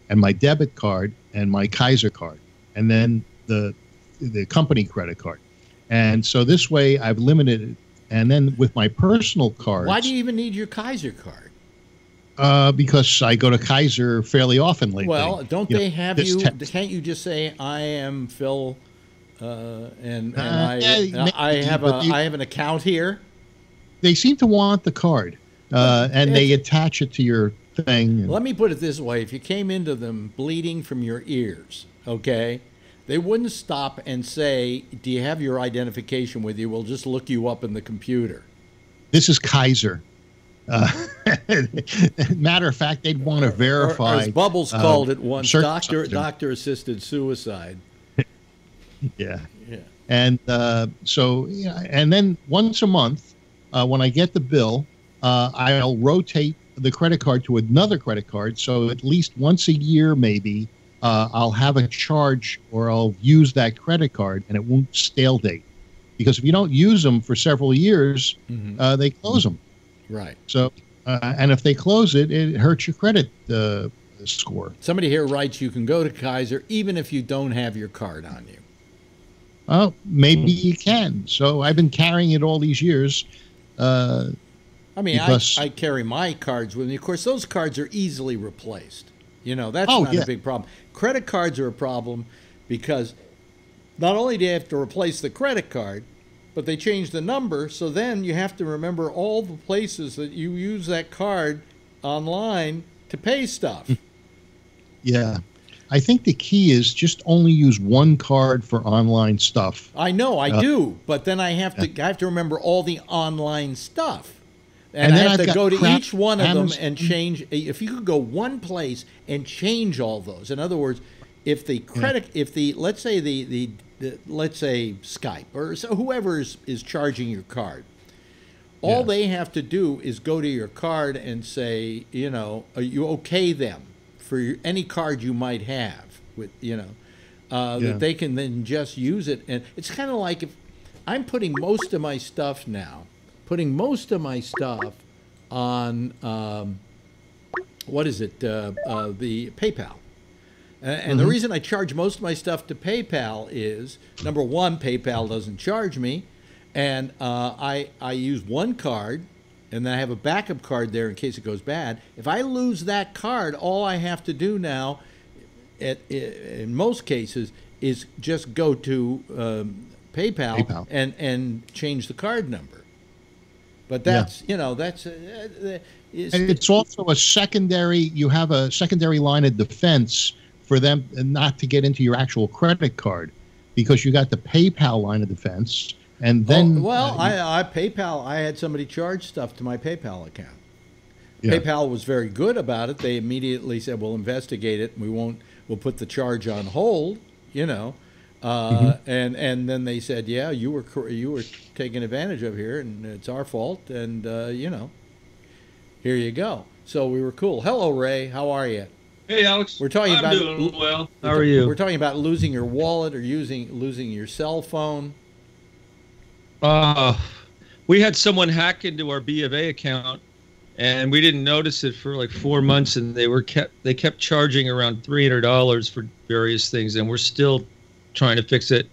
and my debit card and my Kaiser card, and then the company credit card. And so this way I've limited it. And then with my personal cards... Why do you even need your Kaiser card? Because I go to Kaiser fairly often lately. Well, don't they have you... Can't you just say, I am Phil, and I have an account here? They seem to want the card, and they attach it to your thing. Let me put it this way. If you came into them bleeding from your ears, okay... They wouldn't stop and say, do you have your identification with you? We'll just look you up in the computer. This is Kaiser. Matter of fact, they'd want to verify. Or as Bubbles called it once, doctor-assisted suicide. Yeah. And and then once a month, when I get the bill, I'll rotate the credit card to another credit card. So at least once a year, maybe, I'll have a charge or I'll use that credit card and it won't stale date. Because if you don't use them for several years, they close them. Right. So, and if they close it, it hurts your credit score. Somebody here writes, you can go to Kaiser even if you don't have your card on you. Well, maybe you can. So I've been carrying it all these years. I mean, I carry my cards with me. Of course, those cards are easily replaced. You know, that's not a big problem. Credit cards are a problem because not only do you have to replace the credit card, but they change the number, so then you have to remember all the places that you use that card online to pay stuff. Yeah. I think the key is just only use one card for online stuff. I know, I do, but then I have to remember all the online stuff. And I have to go to each one of them and change. If you could go one place and change all those. In other words, if the credit, let's say let's say Skype or whoever is charging your card, all they have to do is go to your card and say, you know, you okay them for any card you might have with, you know, that they can then just use it. And it's kind of like if I'm putting most of my stuff now. On what is it? The PayPal, and the reason I charge most of my stuff to PayPal is number one, PayPal doesn't charge me, and I use one card, and then I have a backup card there in case it goes bad. If I lose that card, all I have to do now, in most cases, is just go to PayPal. And change the card number. But that's, you know, that's... it's also a secondary, you have a secondary line of defense for them not to get into your actual credit card because you got the PayPal line of defense. And then... PayPal, I had somebody charge stuff to my PayPal account. Yeah. PayPal was very good about it. They immediately said, we'll investigate it and we'll put the charge on hold, you know. And then they said, yeah, you were taken advantage of here, and it's our fault, and you know, here you go. So we were cool. Hello, Ray. How are you? Hey, Alex. We're talking I'm doing well. How are you? We're talking about losing your wallet or losing your cell phone. We had someone hack into our B of A account, and we didn't notice it for like 4 months, and they kept charging around $300 for various things, and we're still trying to fix it,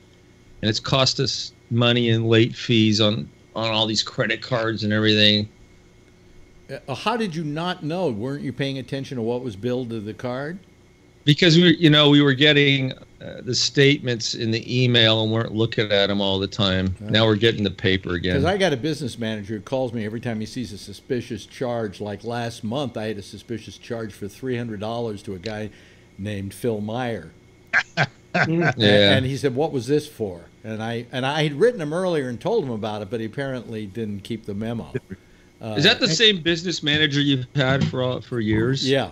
and it's cost us money and late fees on all these credit cards and everything. How did you not know? Weren't you paying attention to what was billed to the card? Because we were getting the statements in the email and weren't looking at them all the time. Now we're getting the paper again. Because I got a business manager who calls me every time he sees a suspicious charge. Like last month, I had a suspicious charge for $300 to a guy named Phil Meyer. And he said, "What was this for?" And I had written him earlier and told him about it, but he apparently didn't keep the memo. Is that the same business manager you've had for years? Yeah.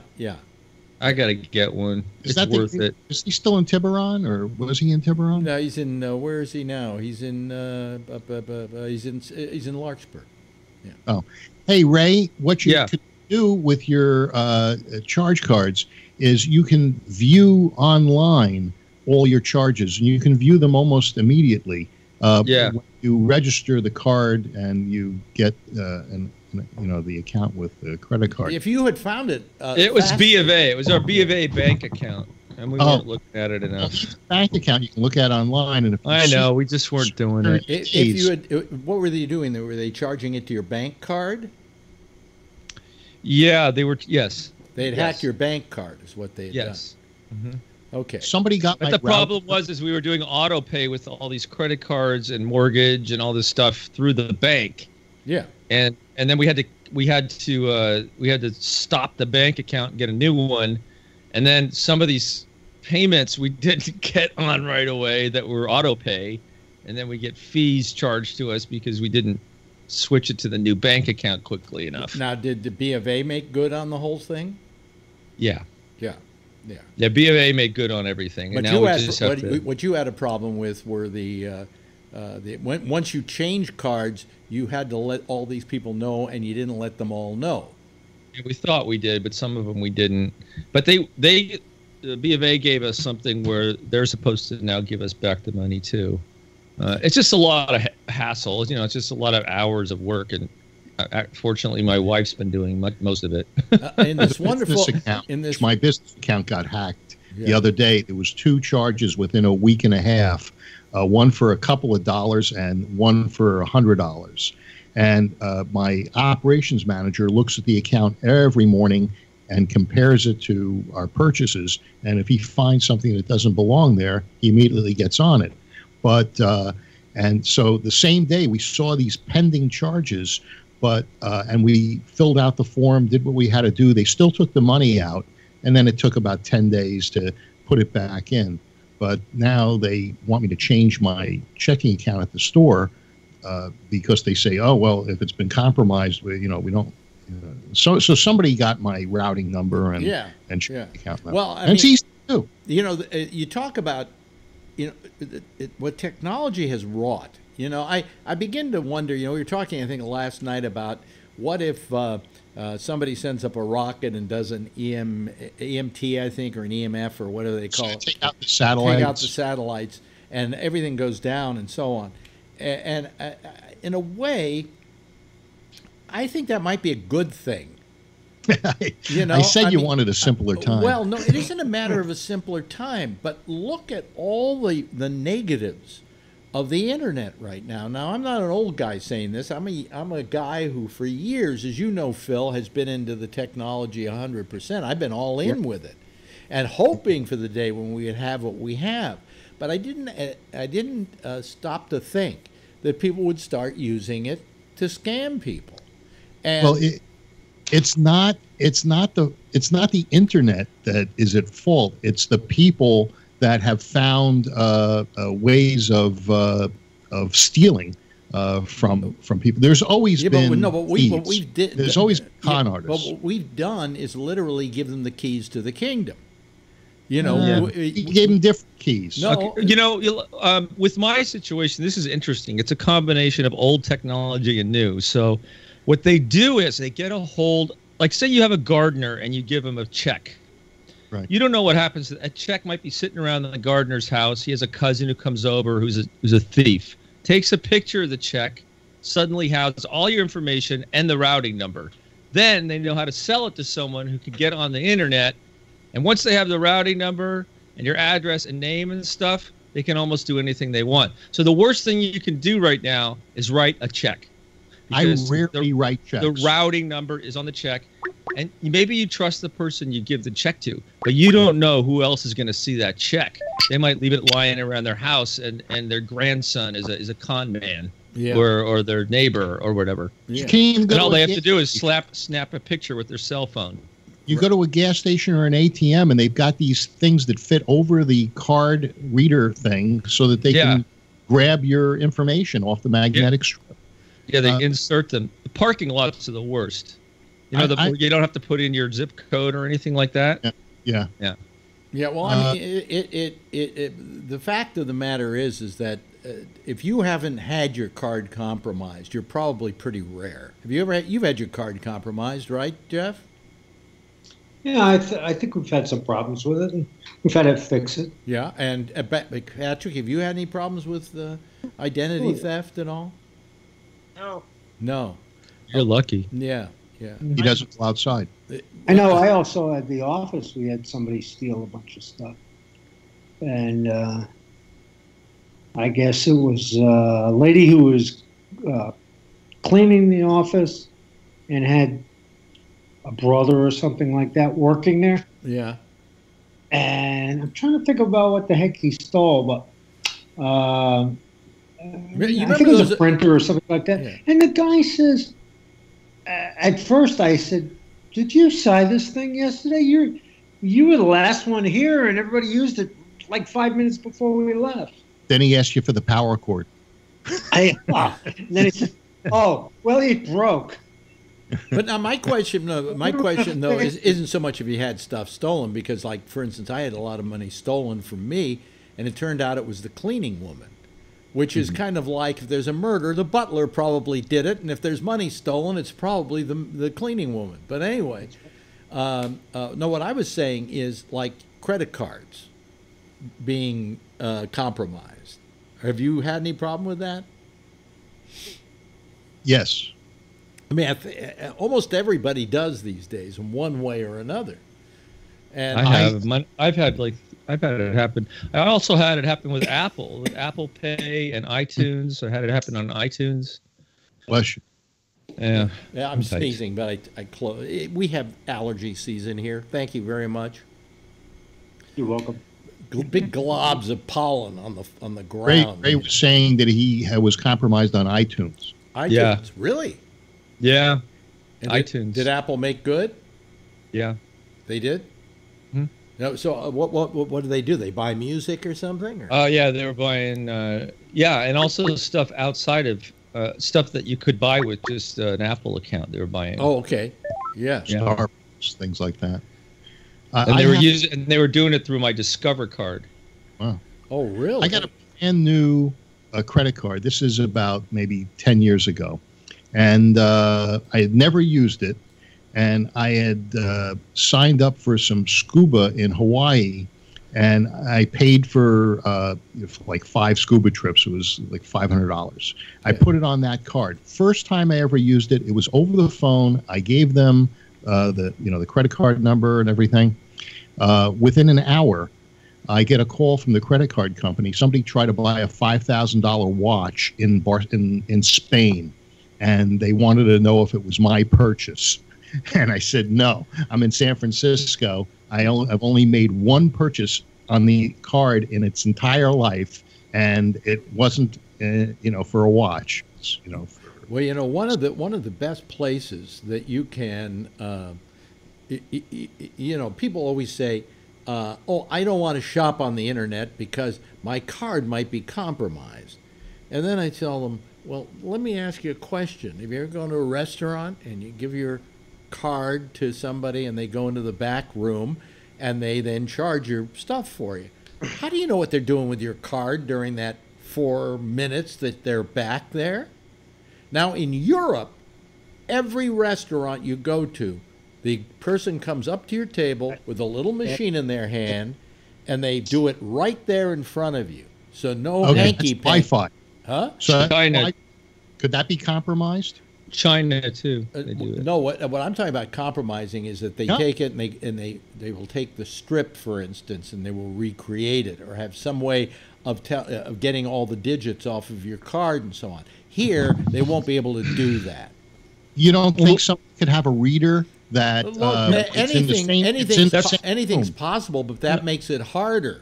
I gotta get one. It's worth it. Is he still in Tiburon, or was he in Tiburon? No, he's in. Where is he now? He's in. He's in Larkspur. Yeah. Oh, hey Ray, what you could do with your charge cards is you can view online all your charges, and you can view them almost immediately. When you register the card and you get the account with the credit card. If you had found it, it was B of A. It was our B of A bank account, and we weren't looking at it enough. Bank account you can look at online, and we just weren't doing it. If you had, what were they doing? Were they charging it to your bank card? Yeah, they were. Yes, they had hacked your bank card, is what they had done. Mm-hmm. Okay. Somebody got. But the problem was we were doing auto pay with all these credit cards and mortgage and all this stuff through the bank. Yeah. And then we had to stop the bank account and get a new one, and then some of these payments we didn't get on right away that were auto pay, and then we get fees charged to us because we didn't switch it to the new bank account quickly enough. Now, did the B of A make good on the whole thing? Yeah. Yeah, B of A made good on everything. But and what you had a problem with were once you changed cards, you had to let all these people know, and you didn't let them all know. We thought we did, but some of them we didn't. But the B of A gave us something where they're supposed to now give us back the money too. It's just a lot of hassle. It's just a lot of hours of work, and fortunately, my wife's been doing most of it. In this wonderful my business account got hacked the other day. There was 2 charges within a week and a half. One for a couple of dollars and one for $100. And my operations manager looks at the account every morning and compares it to our purchases. And if he finds something that doesn't belong there, he immediately gets on it. But and so the same day we saw these pending charges, and we filled out the form, did what we had to do. They still took the money out, and then it took about 10 days to put it back in. But now they want me to change my checking account at the store because they say, oh, well, if it's been compromised, we don't. So somebody got my routing number and checking account number. Well, it's easy to do. You talk about what technology has wrought. I begin to wonder. We were talking, I think, last night about what if somebody sends up a rocket and does an EMT, I think, or an EMF, or whatever they call it. Take out the satellites. Take out the satellites, and everything goes down, and so on. And in a way, I think that might be a good thing. I said you wanted a simpler time. Well, no, it isn't a matter of a simpler time, but look at all the negatives of the internet right now. Now, I'm not an old guy saying this. I'm a guy who, for years, as you know, Phil, has been into the technology 100%. I've been all in with it, and hoping for the day when we would have what we have. But I didn't stop to think that people would start using it to scam people. And well, it's not the internet that is at fault. It's the people that have found ways of stealing from people. There's always been there's always con artists. But what we've done is literally give them the keys to the kingdom. We gave them different keys. No, okay. With my situation, this is interesting. It's a combination of old technology and new. So what they do is they get a hold, like say you have a gardener and you give him a check. Right. You don't know what happens. A check might be sitting around the gardener's house. He has a cousin who comes over who's a thief. Takes a picture of the check, suddenly has all your information and the routing number. Then they know how to sell it to someone who can get on the internet. And once they have the routing number and your address and name and stuff, they can almost do anything they want. So the worst thing you can do right now is write a check. I rarely write checks. The routing number is on the check. And maybe you trust the person you give the check to, but you don't know who else is going to see that check. They might leave it lying around their house, and their grandson is a con man, or their neighbor or whatever. Yeah. And all they have to do is snap a picture with their cell phone. You go to a gas station or an ATM, and they've got these things that fit over the card reader thing so that they can grab your information off the magnetic strip. Yeah, they insert them. The parking lots are the worst. You know, you don't have to put in your zip code or anything like that. Yeah. Well, I mean, the fact of the matter is that if you haven't had your card compromised, you're probably pretty rare. Have you ever you've had your card compromised, right, Jeff? Yeah, I think we've had some problems with it, and we've had to fix it. Yeah, and Patrick, have you had any problems with identity theft at all? No. You're lucky. Yeah. He doesn't go outside. I know. I also at the office we had somebody steal a bunch of stuff, and I guess it was a lady who was cleaning the office and had a brother or something like that working there. Yeah. And I'm trying to think about what the heck he stole, but I think it was a printer or something like that. Yeah. And the guy says, at first I said, "Did you sign this thing yesterday? You were the last one here, and everybody used it like 5 minutes before we left." Then he asked you for the power cord. And then he said, "Oh, well, it broke." But now my question though isn't so much if you had stuff stolen, because, like, for instance, I had a lot of money stolen from me, and it turned out it was the cleaning woman. which is kind of like if there's a murder, the butler probably did it, and if there's money stolen, it's probably the cleaning woman. But anyway, no, what I was saying is like credit cards being compromised. Have you had any problem with that? Yes. I mean, almost everybody does these days in one way or another. And I've had it happen. I also had it happen with Apple Pay and iTunes. I had it happen on iTunes. Bless you. Yeah, I'm sneezing, but I close. We have allergy season here. Thank you very much. You're welcome. Big globs of pollen on the ground. Ray was saying that he was compromised on iTunes. iTunes, yeah. Really? Yeah. And iTunes. Did Apple make good? Yeah. They did? Hmm? No, so what do? They buy music or something? Yeah, they were buying, and also stuff outside of, stuff that you could buy with just an Apple account they were buying. Oh, okay. Yeah. Starbucks, things like that. And they were doing it through my Discover card. Wow. Oh, really? I got a brand new credit card. This is about maybe 10 years ago. And I had never used it. And I had signed up for some scuba in Hawaii. And I paid for like 5 scuba trips. It was like $500. I put it on that card. First time I ever used it, it was over the phone. I gave them the credit card number and everything. Within an hour, I get a call from the credit card company. Somebody tried to buy a $5,000 watch in Spain, and they wanted to know if it was my purchase. And I said, no, I'm in San Francisco. I've only made one purchase on the card in its entire life, and it wasn't, for a watch. It's, Well, one of the best places that you can, people always say, I don't want to shop on the internet because my card might be compromised. And then I tell them, well, let me ask you a question. Have you ever gone to a restaurant and you give your card to somebody and they go into the back room and they then charge your stuff for you? How do you know what they're doing with your card during that 4 minutes that they're back there? Now, in Europe, every restaurant you go to, the person comes up to your table with a little machine in their hand, and they do it right there in front of you. So no hanky-panky. Wi-Fi. Huh? So China. Could that be compromised? China, too. They do it. No, what I'm talking about compromising is that they take it and they will take the strip, for instance, and they will recreate it or have some way of getting all the digits off of your card and so on. Here, they won't be able to do that. You don't think someone could have a reader that anything's possible, but that makes it harder.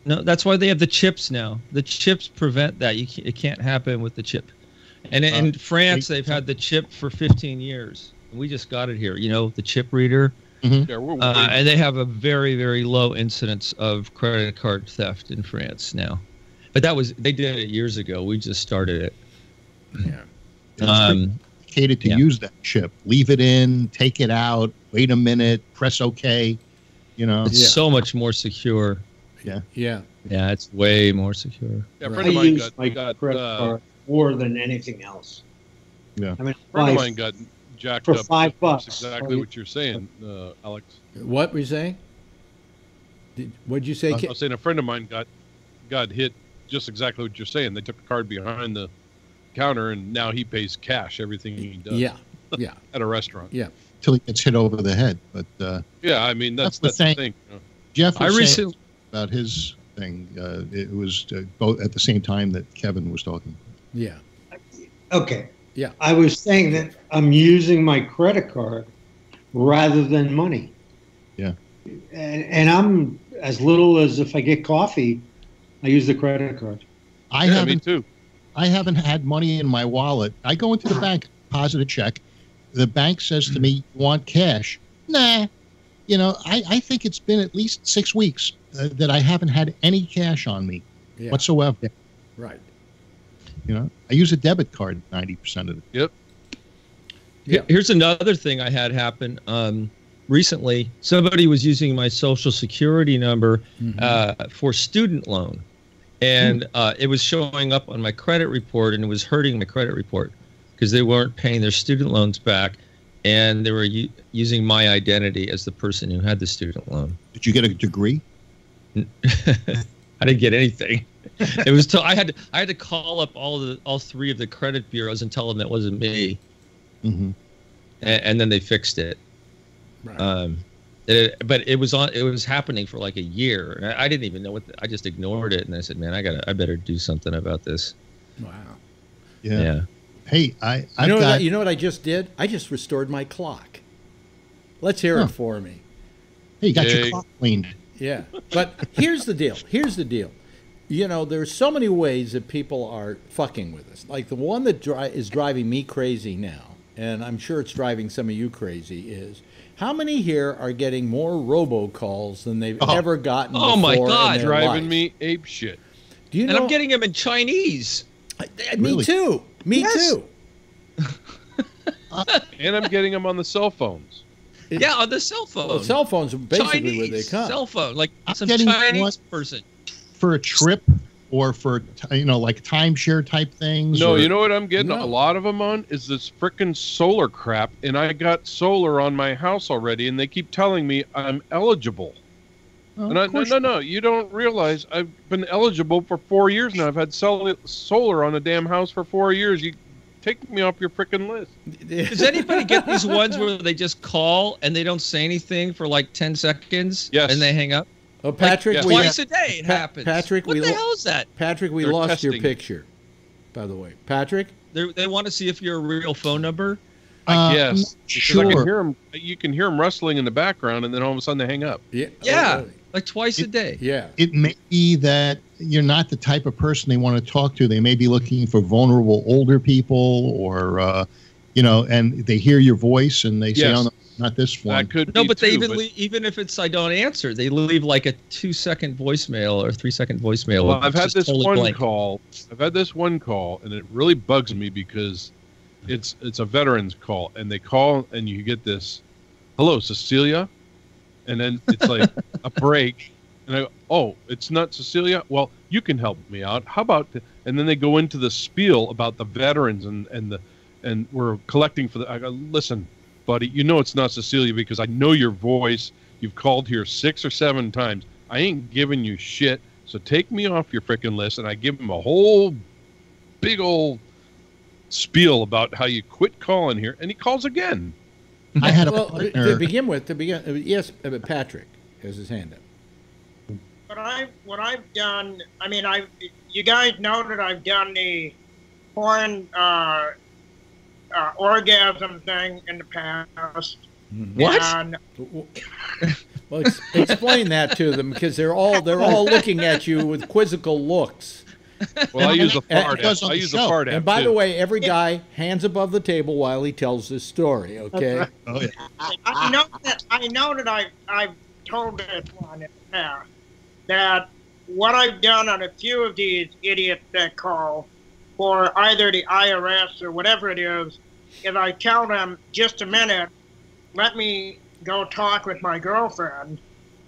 No, that's why they have the chips now. The chips prevent that. It can't happen with the chip. And in France, they've had the chip for 15 years. We just got it here. The chip reader. Mm-hmm. Yeah, and they have a very, very low incidence of credit card theft in France now. But they did it years ago. We just started it. Yeah. It's to use that chip. Leave it in, take it out, wait a minute, press OK. It's so much more secure. Yeah. Yeah. Yeah, it's way more secure. Yeah, a friend of mine my credit card more than anything else. Yeah. A friend of mine got jacked for up. $5. That's exactly what you're saying, Alex. What were you saying? What'd you say? I was saying a friend of mine got hit just exactly what you're saying. They took the card behind the counter, and now he pays cash everything he does. Yeah. At a restaurant. Yeah. Till he gets hit over the head. But yeah, I mean that's the thing. Jeff was saying about his thing. It was both at the same time that Kevin was talking. Yeah. Okay. Yeah. I was saying that I'm using my credit card rather than money. Yeah. And I'm as little as if I get coffee, I use the credit card. Me too. I haven't had money in my wallet. I go into the bank, deposit a check. The bank says to me, "You want cash?" Nah. I think it's been at least 6 weeks that I haven't had any cash on me whatsoever. Right. I use a debit card 90% of it. Yep. Yeah. Here's another thing I had happen. Recently, somebody was using my Social Security number for student loan. And it was showing up on my credit report, and it was hurting my credit report because they weren't paying their student loans back, and they were using my identity as the person who had the student loan. Did you get a degree? I didn't get anything. It was I had to call up all three of the credit bureaus and tell them that wasn't me. Mm-hmm. And then they fixed it. Right. But it was happening for like a year, and I didn't even know I just ignored it, and I said, "Man, I better do something about this." Wow. Yeah. Hey, you know what I just did? I just restored my clock. Let's hear it for me. Hey, you got your clock cleaned. Yeah, but here's the deal. You know, there's so many ways that people are fucking with us. Like the one that is driving me crazy now, and I'm sure it's driving some of you crazy, is how many here are getting more robocalls than they've ever gotten before? Oh my God, driving me ape shit. Do you know? And I'm getting them in Chinese. Me too. Me too. And I'm getting them on the cell phones. Yeah, on the cell phone. Well, cell phones are basically Chinese where they come. Cell phone, like some getting Chinese person. For a trip or for, like timeshare type things? No, or? you know what I'm getting No. a lot of them on is this frickin' solar crap, and I got solar on my house already, and they keep telling me I'm eligible. Oh, And no, you don't realize I've been eligible for 4 years now. I've had solar on a damn house for 4 years. You take me off your frickin' list. Does anybody get these ones where they just call and they don't say anything for like 10 seconds? Yes. And they hang up? Oh, Patrick, Like, we twice a day it happens. Patrick, what the hell is that? Patrick, we They're lost your testing. picture, by the way. Patrick? They want to see if you're a real phone number. I guess. Sure. You can hear them rustling in the background, and then all of a sudden they hang up. Yeah. Yeah, Oh, really? like twice a day. Yeah. It may be that you're not the type of person they want to talk to. They may be looking for vulnerable older people or, and they hear your voice and they say, Yes. oh, no, not this one. That could No, be but they too, even if it's I don't answer, they leave like a 2-second voicemail or 3-second voicemail. Well, I've had just this totally one blank. call. I've had this one call, and it really bugs me because it's a veterans call, and they call, and you get this, "Hello, Cecilia," and then it's like a break, and I go, "Oh, it's not Cecilia. Well, you can help me out. How about?" And then they go into the spiel about the veterans and we're collecting for the. I go, "Listen, buddy, you know it's not Cecilia because I know your voice. You've called here 6 or 7 times. I ain't giving you shit. So take me off your frickin' list." And I give him a whole big old spiel about how you quit calling here, and he calls again. I had a Well, partner. to begin, yes, Patrick has his hand up. What I've done, I mean, you guys know that I've done the porn orgasm thing in the past. What? And Well, explain that to them because they're all looking at you with quizzical looks. Well, I use a fart goes app. on I the use a show. fart app. And by too. the way, every guy hands above the table while he tells this story. Okay. Oh, yeah. I know that I've told this one in the past that what I've done on a few of these idiots that call for either the IRS or whatever it is I tell them, just a minute, let me go talk with my girlfriend,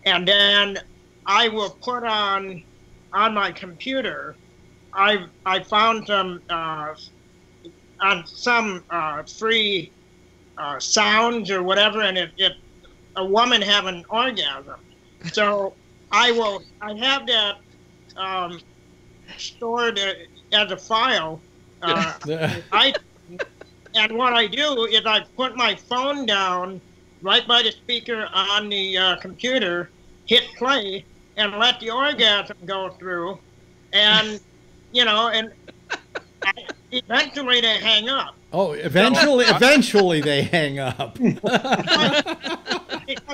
and then I will put on my computer. I found some on some free sounds or whatever, and it a woman having an orgasm. So I have that stored as a file. And what I do is I put my phone down right by the speaker on the computer, hit play, and let the orgasm go through, and and eventually they hang up. Oh, eventually they hang up. Because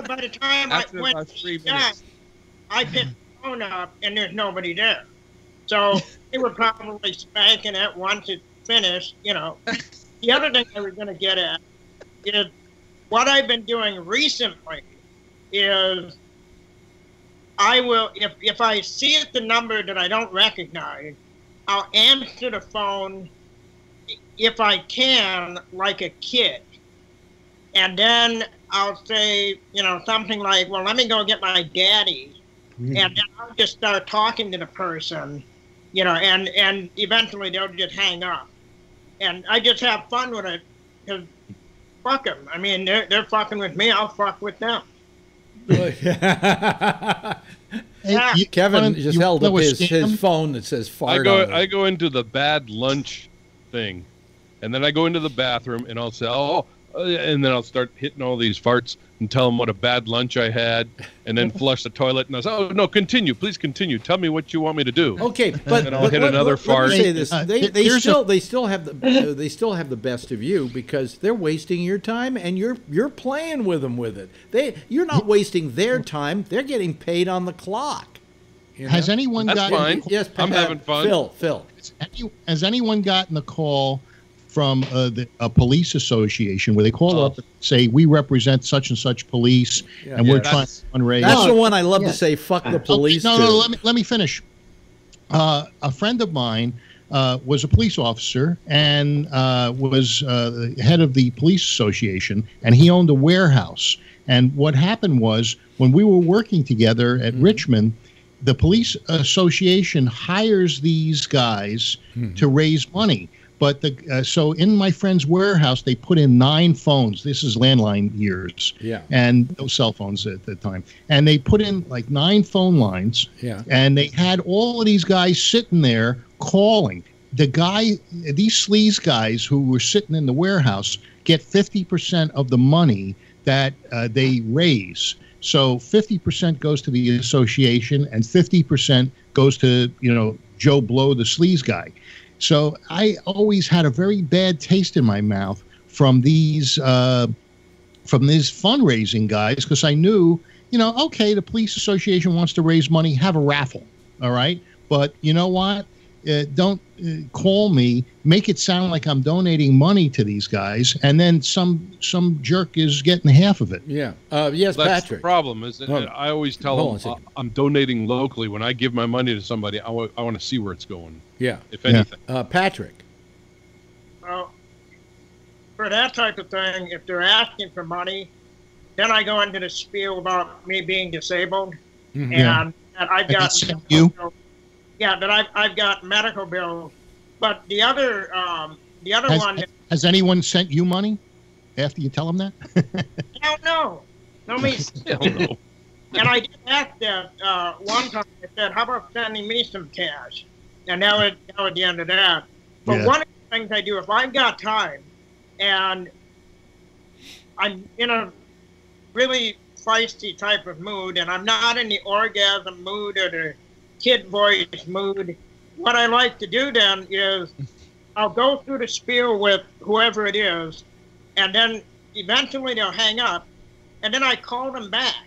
by the time After I went about 3 done, minutes. I picked the phone up and there's nobody there. So they were probably spanking it once it finished, The other thing I was going to get at is what I've been doing recently is I will, if I see the number that I don't recognize, I'll answer the phone if I can, like a kid. And then I'll say, something like, well, let me go get my daddy. And then I'll just start talking to the person. and eventually they'll just hang up. And I just have fun with it because fuck them. I mean, they're fucking with me. I'll fuck with them. Kevin just held up his phone that says fart. I go into the bad lunch thing, and then I go into the bathroom and I'll say, and then I'll start hitting all these farts and tell them what a bad lunch I had, and then flush the toilet. And I say, oh no, please continue. Tell me what you want me to do. Okay, but and I'll hit another fart. Let me say this: they still have the best of you because they're wasting your time and you're playing with them with it. You're not wasting their time; they're getting paid on the clock. You know? Has anyone That's gotten? fine. Yes, I'm having fun. Phil. Has anyone gotten a call from a police association where they call up and say, we represent such and such police, and we're trying to fundraise? That's the one I love to say, fuck the police. No, let me finish. A friend of mine was a police officer and was head of the police association, and he owned a warehouse. And what happened was, when we were working together at Richmond, the police association hires these guys to raise money. But so in my friend's warehouse, they put in 9 phones. This is landline years, and no cell phones at the time. And they put in like 9 phone lines, and they had all of these guys sitting there calling. These sleaze guys who were sitting in the warehouse get 50% of the money that they raise. So 50% goes to the association, and 50% goes to Joe Blow, the sleaze guy. So I always had a very bad taste in my mouth from these fundraising guys, because I knew, okay, the police association wants to raise money, have a raffle, all right? But you know what? Don't call me, make it sound like I'm donating money to these guys, and then some jerk is getting half of it. Yes, That's Patrick. the problem. Is that I always tell them I'm donating locally. When I give my money to somebody, I want to see where it's going. Yeah. If anything. Patrick. Well, for that type of thing, if they're asking for money, then I go into the spiel about me being disabled, and I've got I've got medical bills. But the other one. Has anyone sent you money after you tell them that? Hell no. No, me. Hell no. And I did ask that one time. I said, "How about sending me some cash?" And that was the end of that. But one of the things I do, if I've got time, and I'm in a really feisty type of mood, and I'm not in the orgasm mood or the kid voice mood, what I like to do then is I'll go through the spiel with whoever it is, and then eventually they'll hang up, and then I call them back,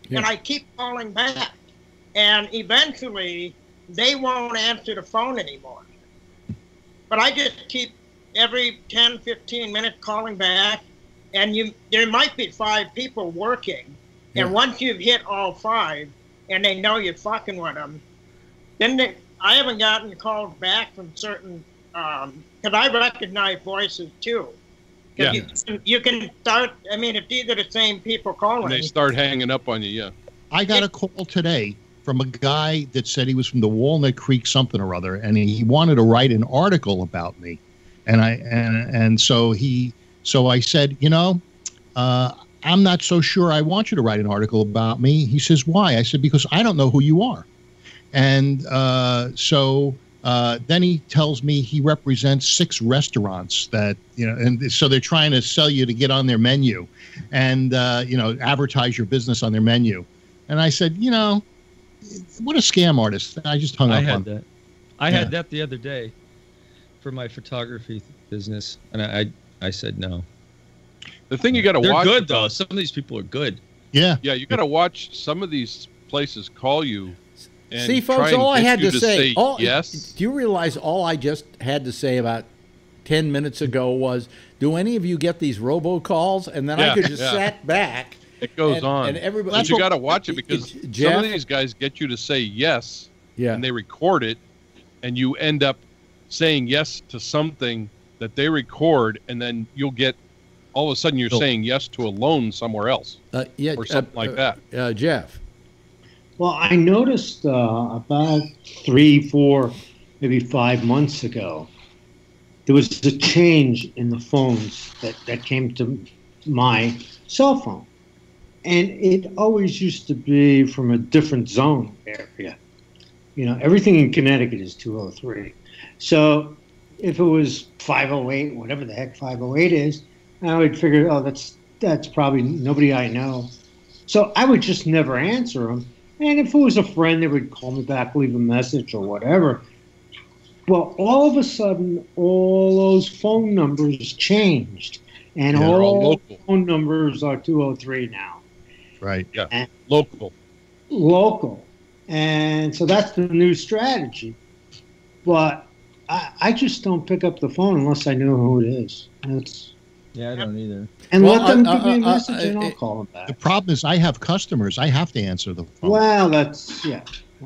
and I keep calling back, and eventually they won't answer the phone anymore. But I just keep every 10, 15 minutes calling back, and there might be 5 people working, and once you've hit all 5, and they know you're fucking with them, then I haven't gotten calls back from certain, because I recognize voices too. Yeah. You can start, I mean, if these are the same people calling. And they start hanging up on you, I got a call today from a guy that said he was from the Walnut Creek something or other, and he wanted to write an article about me. And so I said, I'm not so sure I want you to write an article about me. He says, why? I said, because I don't know who you are. And so then he tells me he represents 6 restaurants that, and so they're trying to sell you to get on their menu and, advertise your business on their menu. And I said, what a scam artist. I just hung up on that. I had that the other day for my photography business, and I said no. The thing you got to watch. They're good, though. Some of these people are good. Yeah. Yeah, you got to watch some of these places call you. And see, folks, all I had to say yes. Do you realize all I just had to say about 10 minutes ago was, do any of you get these robocalls? And then I could just sat back. It goes on. And everybody, but you got to watch it because Jeff, some of these guys get you to say yes, and they record it, and you end up saying yes to something that they record, and then you'll get, all of a sudden you're saying yes to a loan somewhere else or something like that. Jeff. Well, I noticed about 3, 4, maybe 5 months ago, there was a change in the phones that came to my cell phone. And it always used to be from a different zone area. You know, everything in Connecticut is 203. So if it was 508, whatever the heck 508 is, I would figure, oh, that's probably nobody I know. So I would just never answer them. And if it was a friend, they would call me back, leave a message or whatever. Well, all of a sudden, all those phone numbers changed. And all phone numbers are 203 now. Right. Yeah. And local. And so that's the new strategy. But I just don't pick up the phone unless I know who it is. Yeah, I don't either. And let them give me a message and I'll call them back. The problem is I have customers. I have to answer the phone. Well, I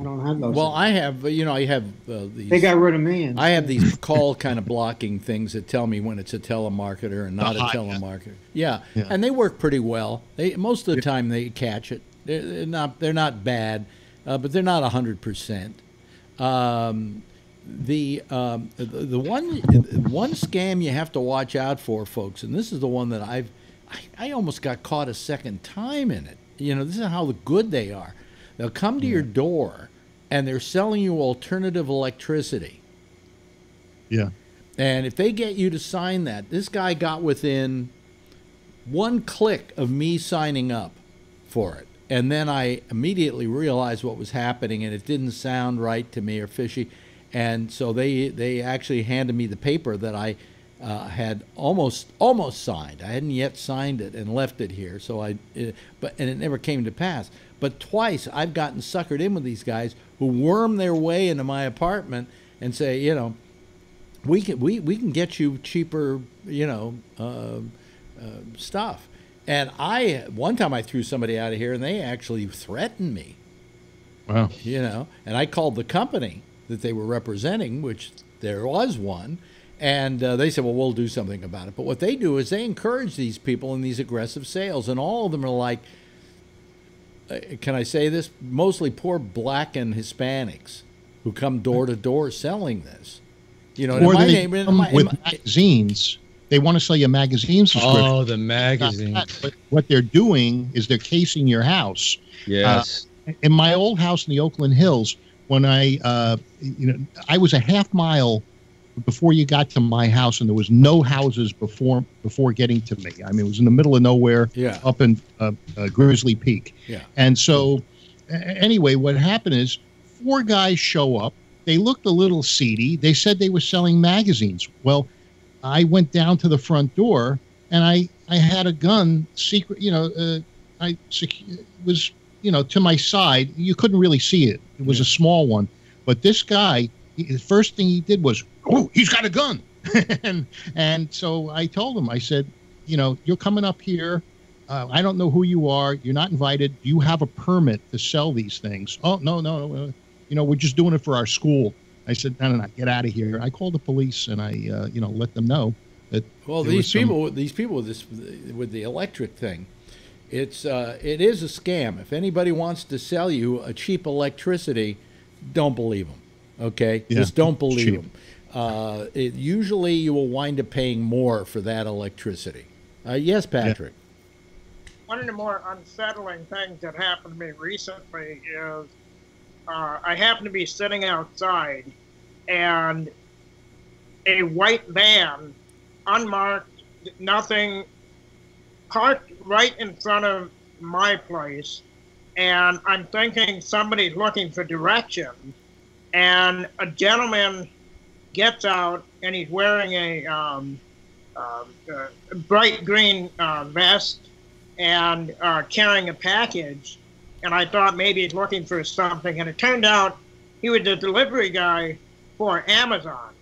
don't have those. Well, I have, I have these. They got rid of me. I have these call kind of blocking things that tell me when it's a telemarketer and not a telemarketer. Yeah, and they work pretty well. Most of the time they catch it. They're not bad, but they're not 100%. The one scam you have to watch out for, folks, and this is the one that I almost got caught a second time in it. You know, this is how good they are. They'll come to your door, and they're selling you alternative electricity. Yeah. And if they get you to sign that, this guy got within one click of me signing up for it. And then I immediately realized what was happening, and it didn't sound right to me or fishy. And so they actually handed me the paper that I had almost signed. I hadn't yet signed it and left it here. So and it never came to pass. But twice I've gotten suckered in with these guys who worm their way into my apartment and say, you know, we can get you cheaper, stuff. And one time I threw somebody out of here and they actually threatened me. Wow. You know, and I called the company that they were representing, which there was one, and they said, well, we'll do something about it. But what they do is they encourage these people in these aggressive sales, and all of them are like, can I say this? Mostly poor black and Hispanics who come door to door selling this. You know, or they come with magazines. They want to sell you a magazine subscription. Oh, the magazine. But what they're doing is they're casing your house. Yes. In my old house in the Oakland Hills, when I was a half mile before you got to my house, and there was no houses before getting to me. I mean, it was in the middle of nowhere, up in Grizzly Peak. Yeah. And so, anyway, what happened is 4 guys show up. They looked a little seedy. They said they were selling magazines. Well, I went down to the front door, and I had a gun, secret. Was to my side. You couldn't really see it. It was a small one. But this guy, the first thing he did was, oh, he's got a gun. and so I told him, I said, you're coming up here. I don't know who you are. You're not invited. Do you have a permit to sell these things? Oh, no. We're just doing it for our school. I said, no, get out of here. I called the police and I, let them know that. Well, these people with the electric thing, it is a scam. If anybody wants to sell you a cheap electricity, don't believe them. Okay, just don't believe them. Usually, you will wind up paying more for that electricity. Yes, Patrick. Yeah. One of the more unsettling things that happened to me recently is I happened to be sitting outside, and a white van, unmarked, nothing, parked right in front of my place, and I'm thinking somebody's looking for direction, and a gentleman gets out, and he's wearing a bright green vest and carrying a package, and I thought maybe he's looking for something, and it turned out he was the delivery guy for Amazon,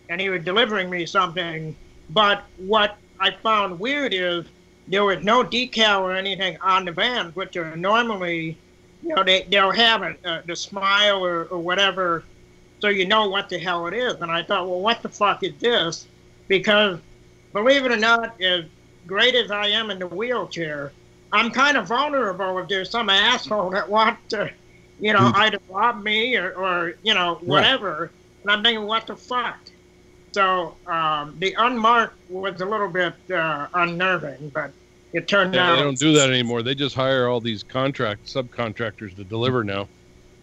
and he was delivering me something, but what I found weird is there was no decal or anything on the vans, which are normally, they'll have the smile or whatever, so you know what the hell it is. And I thought, well, what the fuck is this? Because, believe it or not, as great as I am in the wheelchair, I'm kind of vulnerable if there's some asshole that wants to, either rob me or whatever. Right. And I'm thinking, what the fuck? So the unmarked was a little bit unnerving, but it turned out. They don't do that anymore. They just hire all these subcontractors to deliver now.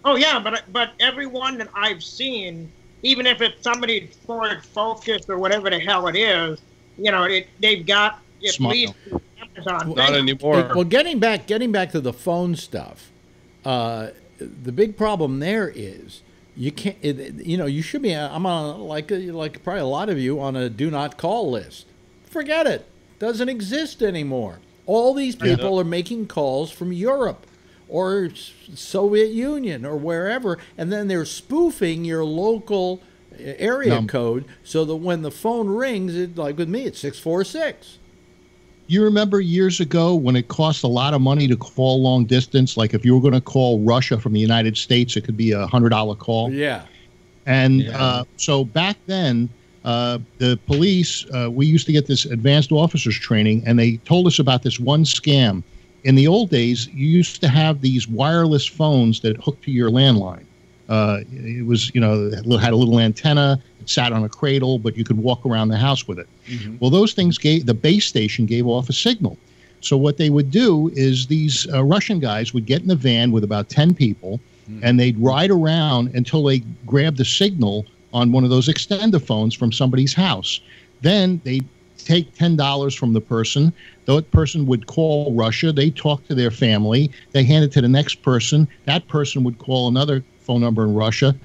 Oh yeah, but everyone that I've seen, even if it's somebody Ford Focus or whatever the hell it is, you know, they've got at Smart. least Amazon. Not anymore. Well, getting back to the phone stuff, the big problem there is you can't. You should be. I'm on like probably a lot of you on a do not call list. Forget it. Doesn't exist anymore. All these people are making calls from Europe or Soviet Union or wherever, and then they're spoofing your local area code so that when the phone rings, like with me, it's 646. You remember years ago when it cost a lot of money to call long distance? Like if you were going to call Russia from the United States, it could be $100 call. Yeah. And so back then, the police, we used to get this advanced officers training, and they told us about this one scam. In the old days, you used to have these wireless phones that hooked to your landline. It was, it had a little antenna. It sat on a cradle, but you could walk around the house with it. Mm-hmm. Well, those things the base station gave off a signal. So what they would do is these Russian guys would get in the van with about 10 people, and they'd ride around until they grabbed the signal on one of those extender phones from somebody's house. Then they'd take $10 from the person. That person would call Russia. They talk to their family. They hand it to the next person. That person would call another phone number in Russia.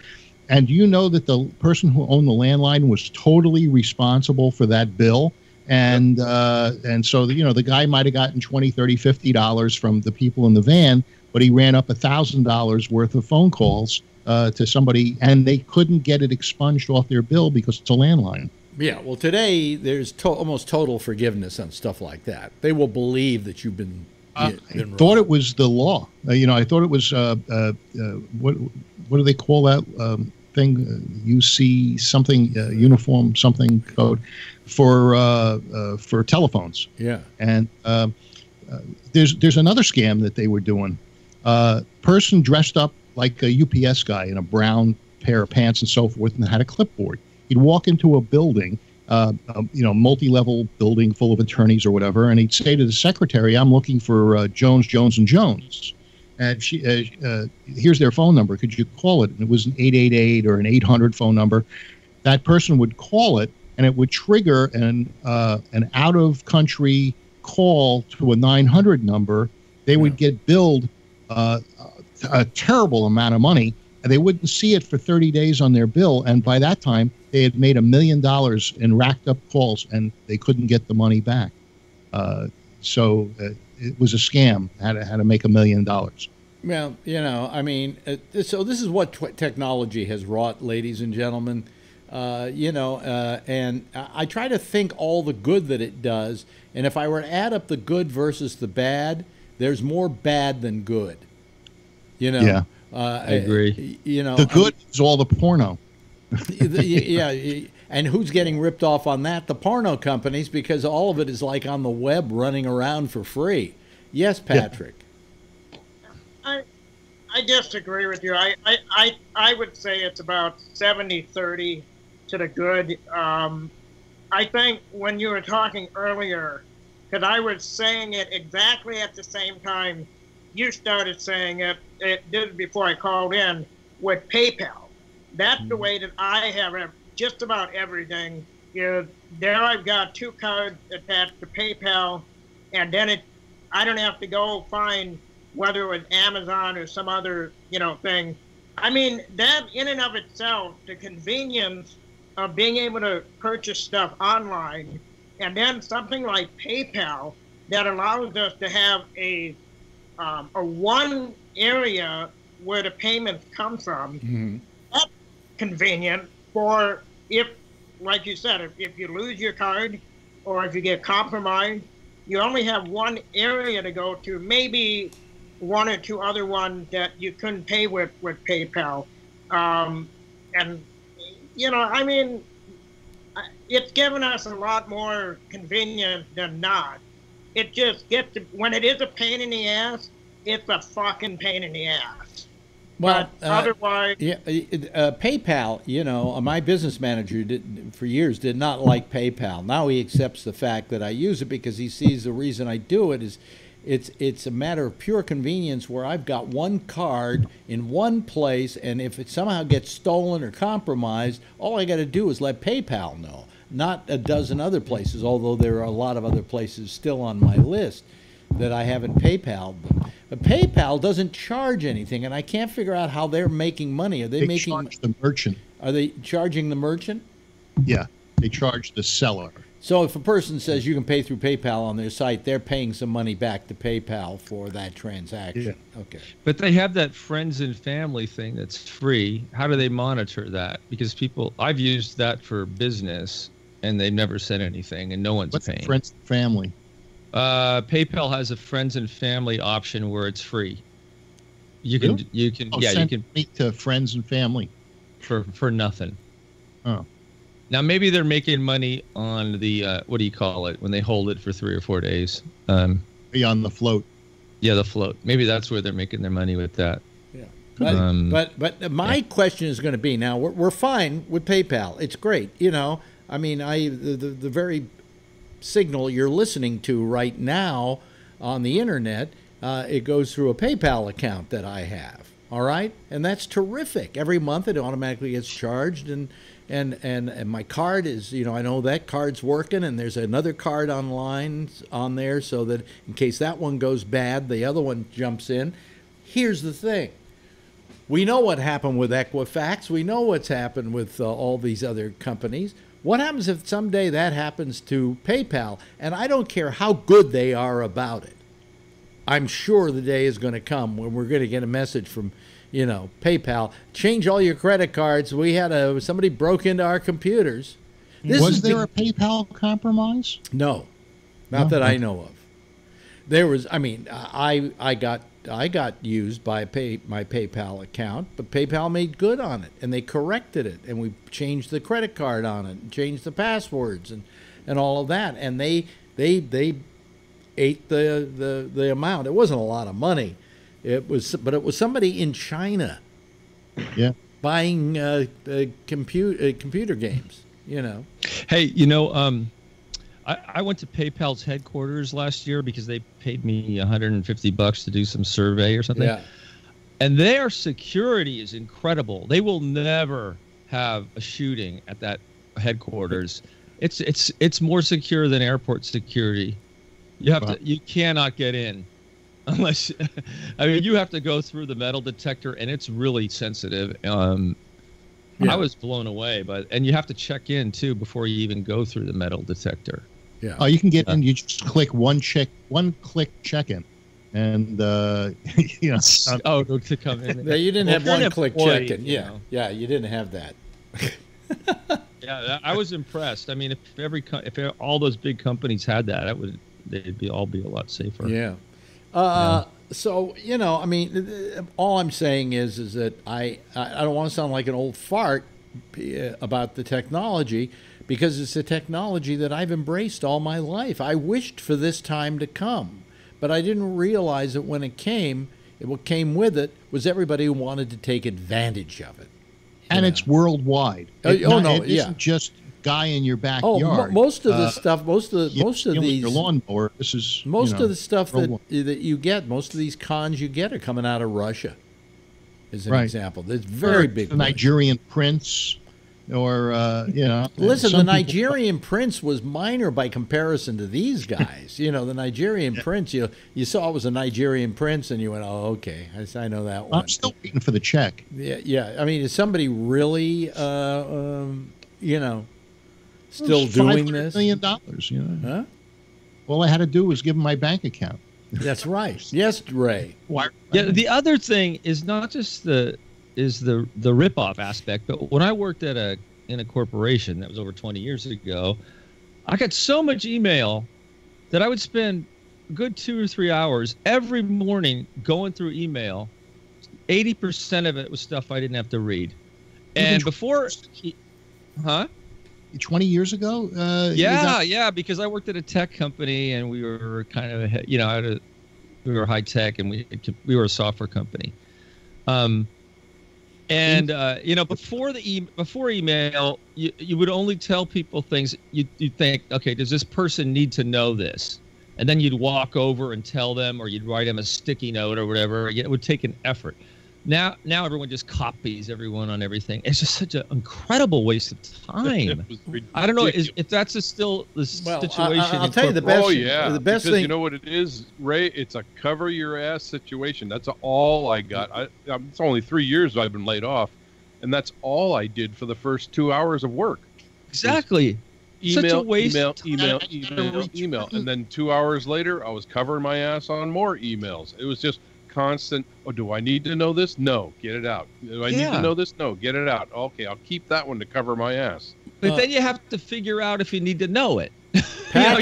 And you know that the person who owned the landline was totally responsible for that bill. And so, the guy might have gotten $20, $30, $50 from the people in the van, but he ran up $1,000 worth of phone calls to somebody, and they couldn't get it expunged off their bill because it's a landline. Yeah, well, today there's almost total forgiveness on stuff like that. They will believe that you've been I thought it was the law. I thought it was what do they call that thing? UC something uniform something code for telephones. Yeah, and there's another scam that they were doing. Person dressed up like a UPS guy in a brown pair of pants and so forth, and had a clipboard. He'd walk into a building, multi-level building full of attorneys or whatever, and he'd say to the secretary, "I'm looking for Jones, Jones, and Jones." And here's their phone number. Could you call it? And it was an 888 or an 800 phone number. That person would call it, and it would trigger an out-of-country call to a 900 number. They would get billed a terrible amount of money, and they wouldn't see it for 30 days on their bill. And by that time, they had made $1 million in racked up calls, and they couldn't get the money back. So it was a scam. How to make $1 million. Well, so this is what technology has wrought, ladies and gentlemen. And I try to think all the good that it does. And if I were to add up the good versus the bad, there's more bad than good. Yeah. I agree. The good is all the porno. Yeah, and who's getting ripped off on that? The porno companies, because all of it is like on the web running around for free. Yes, Patrick. Yeah. I disagree with you. I would say it's about 70-30 to the good. I think when you were talking earlier, because I was saying it exactly at the same time you started saying it did before I called in, with PayPal. That's the way that I have just about everything. There I've got 2 cards attached to PayPal, and then I don't have to go find whether it was Amazon or some other thing. I mean, that in and of itself, the convenience of being able to purchase stuff online, and then something like PayPal that allows us to have a one area where the payments come from. Mm-hmm. That's convenient for if, like you said, if you lose your card or if you get compromised, you only have one area to go to, maybe 1 or 2 other ones that you couldn't pay with PayPal. It's given us a lot more convenience than not. It just gets when it is a pain in the ass, it's a fucking pain in the ass. Well, but otherwise, PayPal. You know, my business manager for years did not like PayPal. Now he accepts the fact that I use it because he sees the reason I do it is it's a matter of pure convenience where I've got one card in one place, and if it somehow gets stolen or compromised, all I got to do is let PayPal know. Not a dozen other places, although there are a lot of other places still on my list that I haven't PayPal'd. But PayPal doesn't charge anything, and I can't figure out how they're making money. Are they making? Charge the merchant. Are they charging the merchant? Yeah, they charge the seller. So if a person says you can pay through PayPal on their site, they're paying some money back to PayPal for that transaction. Yeah. Okay. But they have that friends and family thing that's free. How do they monitor that? Because I've used that for business, and they've never said anything, and no one's What's paying. friends and family? PayPal has a friends and family option where it's free. You can, Really? you can, Oh, yeah, you send can money to friends and family. for nothing. Oh. Now maybe they're making money on the what do you call it when they hold it for 3 or 4 days? Be on the float. Yeah, the float. Maybe that's where they're making their money with that. Yeah. But my question is going to be, now we're fine with PayPal. It's great. You know, I mean, the very signal you're listening to right now on the internet, it goes through a PayPal account that I have. All right, and that's terrific. Every month it automatically gets charged, and my card is, you know, I know that card's working, and there's another card online on there so that in case that one goes bad, the other one jumps in. Here's the thing. We know what happened with Equifax. We know what's happened with all these other companies. What happens if someday that happens to PayPal? And I don't care how good they are about it. I'm sure the day is going to come when we're going to get a message from, you know, PayPal. Change all your credit cards. We had somebody broke into our computers. Was there a PayPal compromise? No, not that I know of. There was. I mean, I got used by my PayPal account, but PayPal made good on it, and they corrected it, and we changed the credit card on it, and changed the passwords, and all of that, and they ate the amount. It wasn't a lot of money. But it was somebody in China. Yeah. Buying computer games. You know. Hey, you know, I went to PayPal's headquarters last year because they paid me $150 to do some survey or something. Yeah. And their security is incredible. They will never have a shooting at that headquarters. It's more secure than airport security. You cannot get in unless, I mean, you have to go through the metal detector, and it's really sensitive. I was blown away, and you have to check in too before you even go through the metal detector. Yeah. Oh, you can get in. You just click one click check-in, and you know. To come in. Yeah, you didn't have one-click check-in. You know. Yeah, you didn't have that. Yeah, I was impressed. I mean, if all those big companies had that, they'd all be a lot safer. Yeah. So, you know, I mean, all I'm saying is that I don't want to sound like an old fart about the technology, because it's a technology that I've embraced all my life. I wished for this time to come, but I didn't realize that when it came, what came with it was everybody who wanted to take advantage of it. And it's worldwide. It isn't just guy in your backyard. Most of the stuff, most of these your lawnmower. This is most of the stuff that you get. Most of these cons you get are coming out of Russia. As an example, there's very big. The Nigerian prince, or you know. Listen, the Nigerian prince was minor by comparison to these guys. You know, the Nigerian prince. You saw it was a Nigerian prince, and you went, "Oh, okay, I know that one." I'm still waiting for the check. Yeah. I mean, is somebody really, you know, still doing this? $500 million, you know. Huh? All I had to do was give him my bank account. That's right. Yes, Ray. Yeah. The other thing is not just the rip-off aspect, but when I worked in a corporation that was over 20 years ago, I got so much email that I would spend a good 2 or 3 hours every morning going through email. 80% of it was stuff I didn't have to read. And before, 20 years ago? Yeah, because I worked at a tech company, and we were kind of, you know, we were high tech, and we were a software company. And before email, you would only tell people things you think, okay, does this person need to know this? And then you'd walk over and tell them, or you'd write them a sticky note or whatever. It would take an effort. Now everyone just copies everyone on everything. It's just such an incredible waste of time. I don't know if that's still the situation. I'll tell you the best. Oh yeah, the best because thing. You know what it is, Ray? It's a cover your ass situation. That's all I got. It's only 3 years I've been laid off, and that's all I did for the first 2 hours of work. Exactly. Email, such a waste email, and then 2 hours later, I was covering my ass on more emails. It was just constant. Oh, do I need to know this? No, get it out. Do I need to know this? No, get it out. Okay, I'll keep that one to cover my ass. But then you have to figure out if you need to know it. You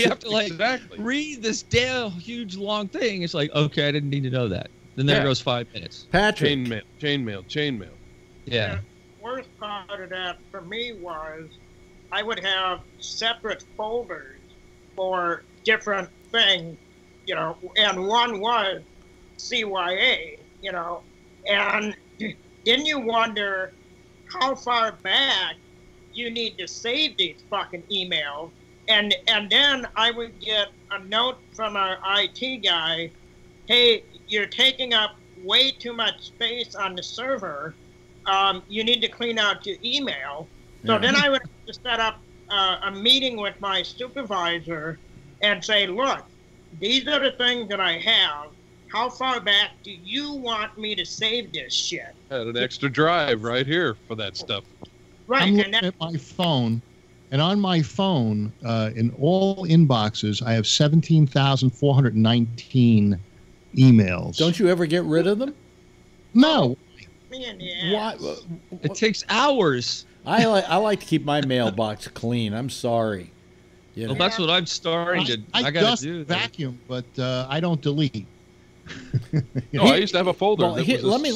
have to read this damn huge long thing. It's like, okay, I didn't need to know that. Then there goes 5 minutes. Patrick. Chain mail. Yeah. The worst part of that for me was I would have separate folders for different things, and one was CYA, and didn't you wonder how far back you need to save these fucking emails? And then I would get a note from our IT guy, hey, you're taking up way too much space on the server. You need to clean out your email. So then I would have to set up a meeting with my supervisor and say, look, these are the things that I have. How far back do you want me to save this shit? I had an extra drive right here for that stuff. Right. I'm looking at my phone, and on my phone, in all inboxes, I have 17,419 emails. Don't you ever get rid of them? No. Why? It takes hours. I like to keep my mailbox clean. I'm sorry. Well, that's what I'm starting to. I got just to do vacuum, but I don't delete. No, I used to have a folder. Well, let me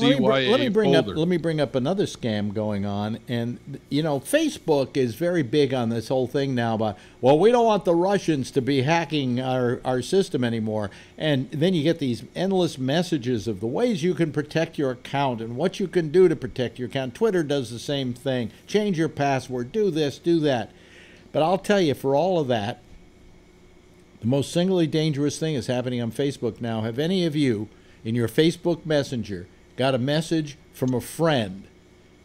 bring up another scam going on, and Facebook is very big on this whole thing now about, well, we don't want the Russians to be hacking our system anymore, and then you get these endless messages of the ways you can protect your account and what you can do to protect your account. Twitter does the same thing. Change your password. Do this. Do that. But I'll tell you, for all of that, the most singularly dangerous thing is happening on Facebook now. Have any of you in your Facebook Messenger got a message from a friend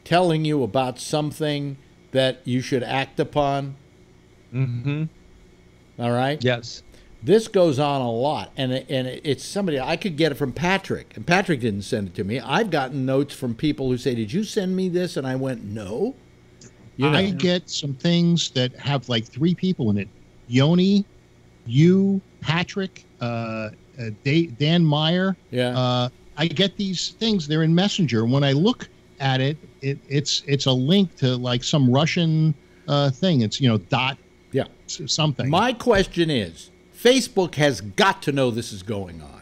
telling you about something that you should act upon? Mm-hmm. All right? Yes. This goes on a lot, and it's somebody, I could get it from Patrick, and Patrick didn't send it to me. I've gotten notes from people who say, did you send me this? And I went, no. I get some things that have like 3 people in it. Yoni, you, Patrick, Dan Meyer. Yeah. I get these things. They're in Messenger. When I look at it, it's a link to like some Russian thing. It's dot something. My question is, Facebook has got to know this is going on.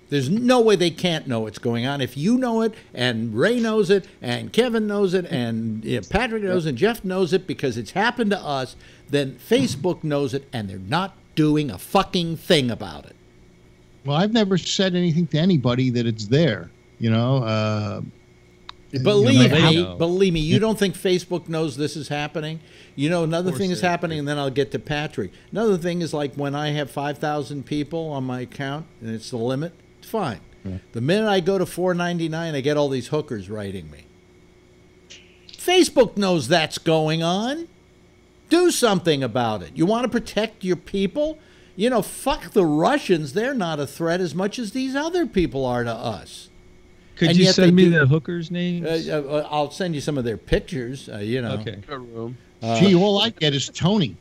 There's no way they can't know what's going on. If you know it, and Ray knows it, and Kevin knows it, and Patrick knows it, and Jeff knows it, because it's happened to us, then Facebook knows it, and they're not doing a fucking thing about it. Well, I've never said anything to anybody that it's there. Believe me, you don't think Facebook knows this is happening? Another thing is happening, and then I'll get to Patrick. Another thing is like when I have 5,000 people on my account, and it's the limit, it's fine. Yeah. The minute I go to 499, I get all these hookers writing me. Facebook knows that's going on. Do something about it. You want to protect your people? Fuck the Russians. They're not a threat as much as these other people are to us. Could you send me the hookers' names? I'll send you some of their pictures. Okay. Gee, all I get is Tony.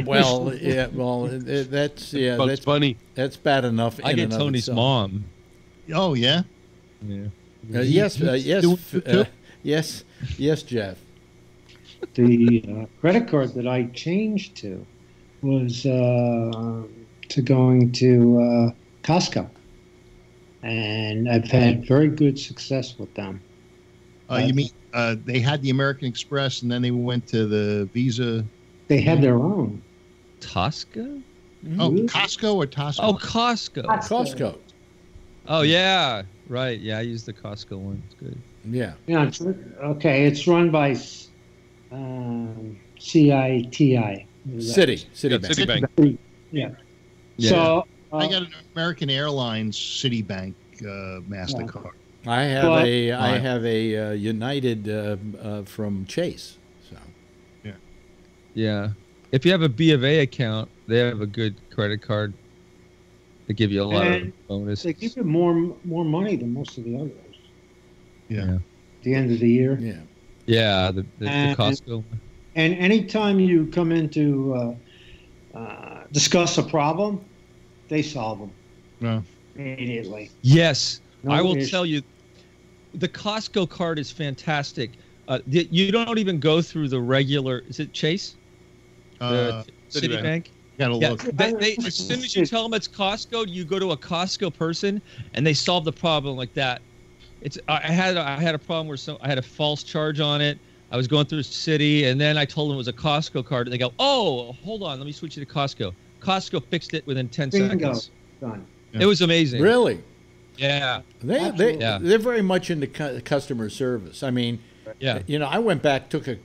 Well, yeah. Well, that's funny. That's bad enough. I get Tony's mom. Oh yeah. Yeah. Yes, Jeff. The credit card that I changed to was to going to Costco, and I've had very good success with them. You mean they had the American Express, and then they went to the Visa? They had their own. Tosca? Oh, Costco or Tosco? Oh, Costco. Costco. Oh, yeah. Right. Yeah, I used the Costco one. It's good. Yeah. Yeah. Okay. It's run by CITI. Citibank. Yeah. Yeah. So I got an American Airlines Citibank MasterCard. I have a United from Chase. So. Yeah. If you have a B of A account, they have a good credit card. They give you a lot of bonuses. They give you more money than most of the others. Yeah. At the end of the year. Yeah. Yeah, the Costco. And anytime you come in to discuss a problem, they solve them immediately. Yes. No I will issue. tell you, the Costco card is fantastic. You don't even go through the regular, is it Chase? Citibank? Gotta look. They, as soon as you tell them it's Costco, you go to a Costco person and they solve the problem like that. I had a problem where I had a false charge on it. I was going through Citi, and then I told them it was a Costco card, and they go, "Oh, hold on, let me switch you to Costco." Costco fixed it within 10 seconds. Done. It was amazing. Really? Yeah. They're very much into customer service. I mean, I went back, took a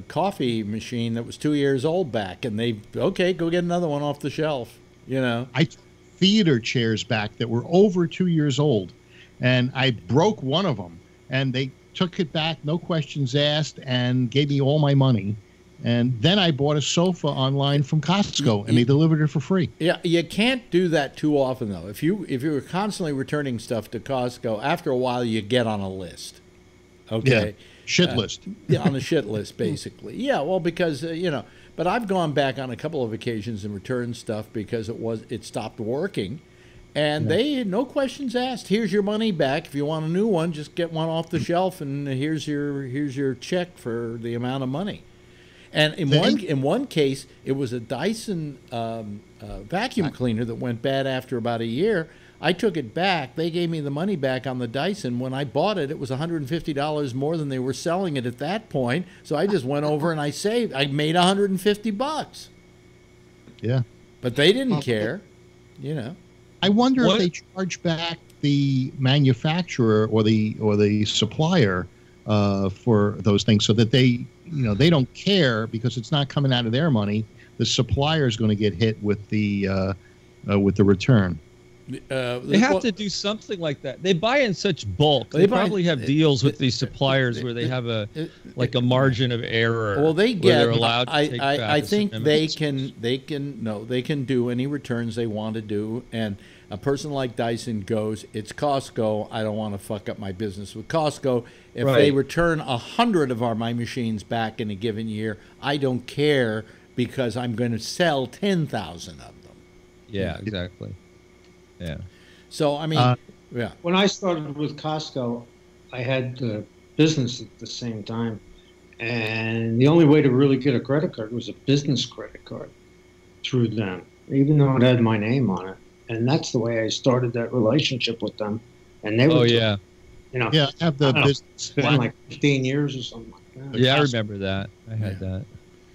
coffee machine that was 2 years old back, and they go get another one off the shelf. I took theater chairs back that were over 2 years old, and I broke one of them, and they took it back, no questions asked, and gave me all my money. And then I bought a sofa online from Costco, and they delivered it for free. Yeah, you can't do that too often, though. If you were constantly returning stuff to Costco, after a while you get on a list. Okay. Yeah. Shit list. Yeah, on the shit list, basically. Yeah, well, because but I've gone back on a couple of occasions and returned stuff because it stopped working. And they no questions asked. Here's your money back. If you want a new one, just get one off the shelf, and here's your check for the amount of money. And in one case, it was a Dyson vacuum cleaner that went bad after about a year. I took it back. They gave me the money back on the Dyson. When I bought it, it was $150 more than they were selling it at that point. So I just went over and I saved. I made $150. Yeah. But they didn't care, I wonder if they charge back the manufacturer or the supplier for those things, so that they don't care because it's not coming out of their money. The supplier is going to get hit with the return. They have to do something like that. They buy in such bulk. They probably have deals with these suppliers where they have a margin of error. Well, they get. They're allowed to take back I think they can do any returns they want to do. And a person like Dyson goes, "It's Costco. I don't want to fuck up my business with Costco. If they return 100 of my machines back in a given year, I don't care because I'm going to sell 10,000 of them." Yeah, exactly. Yeah. So, I mean, When I started with Costco, I had business at the same time. And the only way to really get a credit card was a business credit card through them, even though it had my name on it. And that's the way I started that relationship with them. And they were, I have the business. It's been like 15 years or something like that. Yeah, I remember that. I had that.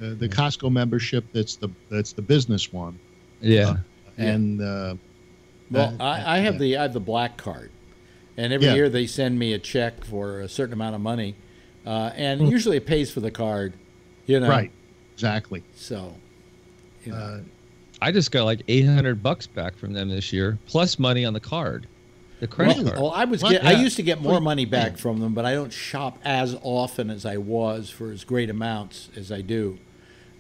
The Costco membership, that's the business one. Yeah. And I have the black card, and every year they send me a check for a certain amount of money, and usually it pays for the card, Right, exactly. So, I just got like $800 back from them this year, plus money on the card, the credit card. Well, I used to get more money back from them, but I don't shop as often as I was for as great amounts as I do.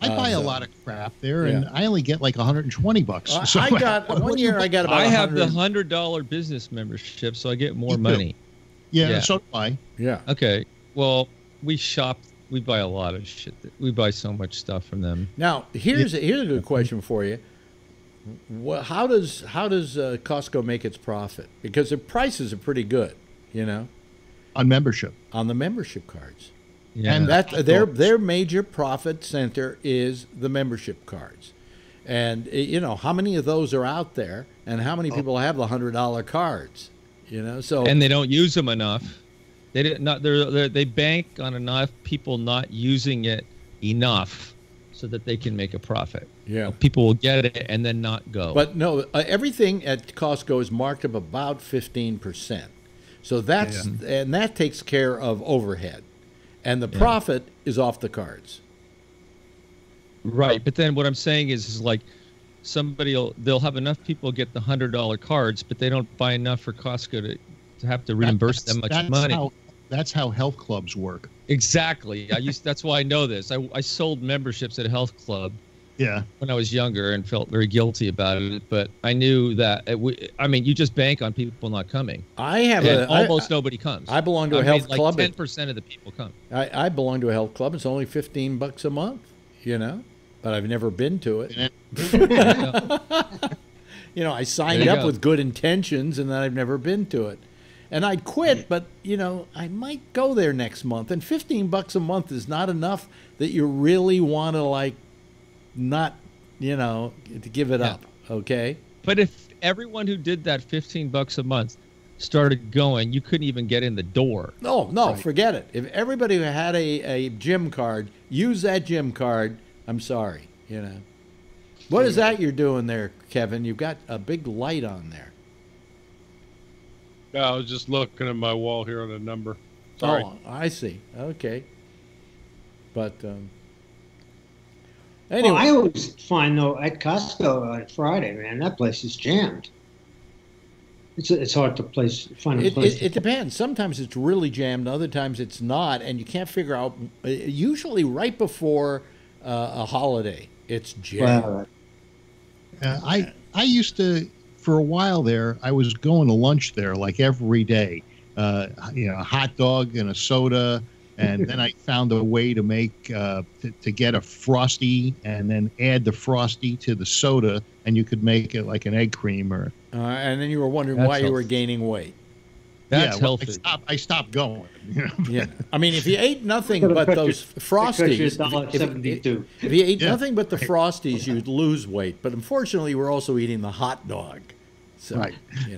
I buy a lot of crap there, and I only get like $120. So I got one year. I got about. I have the $100 business membership, so I get more money. Yeah, so do I. Yeah. Okay. Well, we shop. We buy a lot of shit. We buy so much stuff from them. Now, here's a good question for you. How does Costco make its profit? Because the prices are pretty good, on membership. On the membership cards. Yeah. And their major profit center is the membership cards. And how many of those are out there, and how many people have the $100 cards? So and they don't use them enough. They bank on enough people not using it enough so that they can make a profit. Yeah. People will get it and then not go. But no, everything at Costco is marked up about 15%. So that's and that takes care of overhead, and the profit is off the cards. Right, but then what I'm saying is like they'll have enough people get the $100 cards, but they don't buy enough for Costco to have to reimburse them much money. That's how health clubs work. Exactly. That's why I know this. I sold memberships at a health club. Yeah. When I was younger and felt very guilty about it, but I knew that you just bank on people not coming. Almost nobody comes. I belong to a health club. 10% of the people come. I belong to a health club. It's only $15 a month, but I've never been to it. I signed up with good intentions, and then I've never been to it. And I'd quit, but I might go there next month. And $15 a month is not enough that you really want to not, to give it up. Okay. But if everyone who did that $15 a month started going, you couldn't even get in the door. No, right. Forget it. If everybody who had a gym card used that gym card, I'm sorry. What is that you're doing there, Kevin? You've got a big light on there. Yeah, I was just looking at my wall here on a number. Sorry. Oh, I see. Okay. But anyway. I always find, though, at Costco on Friday, man, that place is jammed. It's hard to find a place. It depends. Sometimes it's really jammed. Other times it's not. And you can't figure out, usually right before a holiday, it's jammed. I used to, for a while there, I was going to lunch there like every day. A hot dog and a soda, and then I found a way to make to get a Frosty and then add the Frosty to the soda, and you could make it like an egg cream or. And then you were wondering why you were gaining weight. That's healthy. I stopped going. Yeah, I mean, if you ate nothing but those Frosties, if you ate nothing but the Frosties, you'd lose weight. But unfortunately, we're also eating the hot dog. So, right,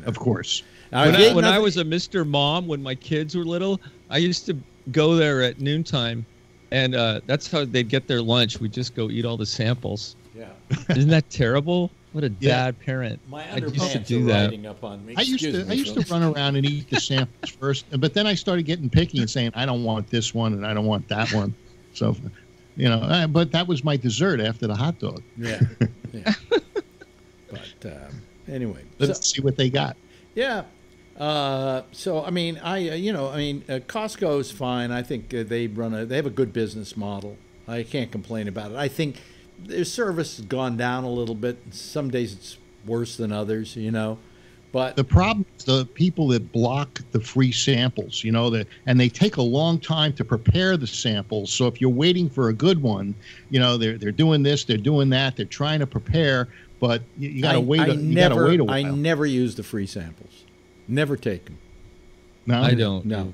of course. When I was a Mr. Mom, when my kids were little, I used to go there at noontime, and that's how they'd get their lunch. We'd just go eat all the samples. Yeah. Isn't that terrible? What a bad parent. My underpants are riding up on me. I used to run around and eat the samples first, but then I started getting picky and saying, I don't want this one and I don't want that one. So, but that was my dessert after the hot dog. Yeah. But anyway. Let's see what they got. Yeah. So, I mean, Costco is fine. I think they have a good business model. I can't complain about it. I think their service has gone down a little bit. Some days it's worse than others, But the problem is the people that block the free samples, and they take a long time to prepare the samples. So if you're waiting for a good one, they're doing this, they're doing that, they're trying to prepare, but you got to wait. You got to wait a while. I never use the free samples. Never take them. No, I don't. No.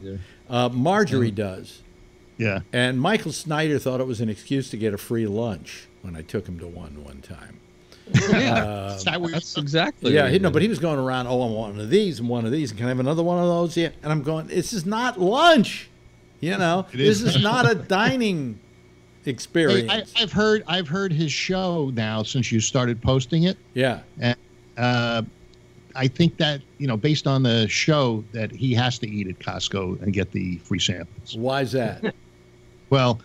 Marjorie does. Yeah. And Michael Snyder thought it was an excuse to get a free lunch when I took him to one time. That's exactly. Yeah, but he was going around. Oh, I want one of these and one of these. Can I have another one of those? Yeah. And I'm going. This is not lunch. This is not a dining experience. Hey, I've heard his show now since you started posting it. Yeah. And I think that based on the show, that he has to eat at Costco and get the free samples. Why is that? Well,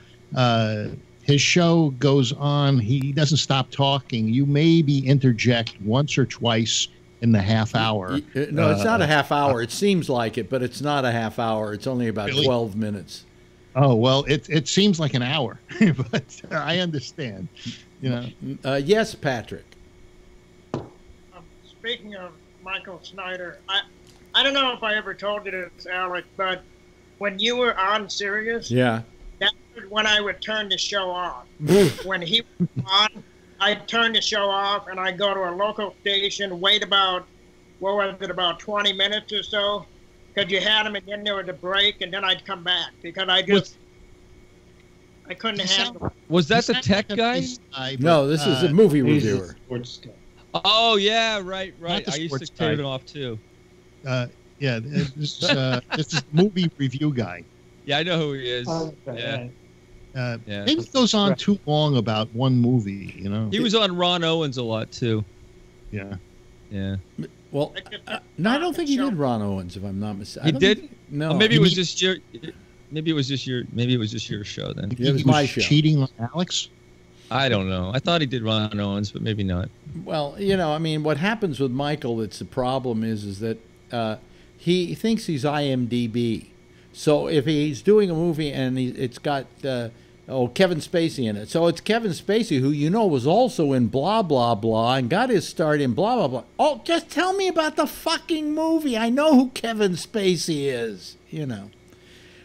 his show goes on. He doesn't stop talking. You maybe interject once or twice in the half hour. No, it's not a half hour. It seems like it, but it's not a half hour. It's only about 12 minutes. Oh, well, it seems like an hour, but I understand. Yes, Patrick. Speaking of Michael Snyder, I don't know if I ever told you this, Alec, but when you were on Sirius, yeah, that's when I would turn the show off. When he was on, I'd turn the show off and I'd go to a local station, wait about 20 minutes or so, because you had him and then there was a break and then I'd come back because I couldn't handle it. Was that the tech guy? No, this is a movie reviewer. Oh, yeah, right. I used to turn it off, too. This is movie review guy. Yeah, I know who he is. Maybe it goes on too long about one movie, He was on Ron Owens a lot, too. Yeah. Yeah. Well, no, I don't think he did Ron Owens, if I'm not mistaken. He did? No. Maybe it was just your. Maybe it was just your show then. Yeah, it was my show. Cheating on Alex? I don't know. I thought he did Ron Owens, but maybe not. Well, I mean, what happens with Michael? That's the problem is that he thinks he's IMDb. So if he's doing a movie and it's got Kevin Spacey in it, so it's Kevin Spacey who was also in blah blah blah and got his start in blah blah blah. Oh, just tell me about the fucking movie. I know who Kevin Spacey is.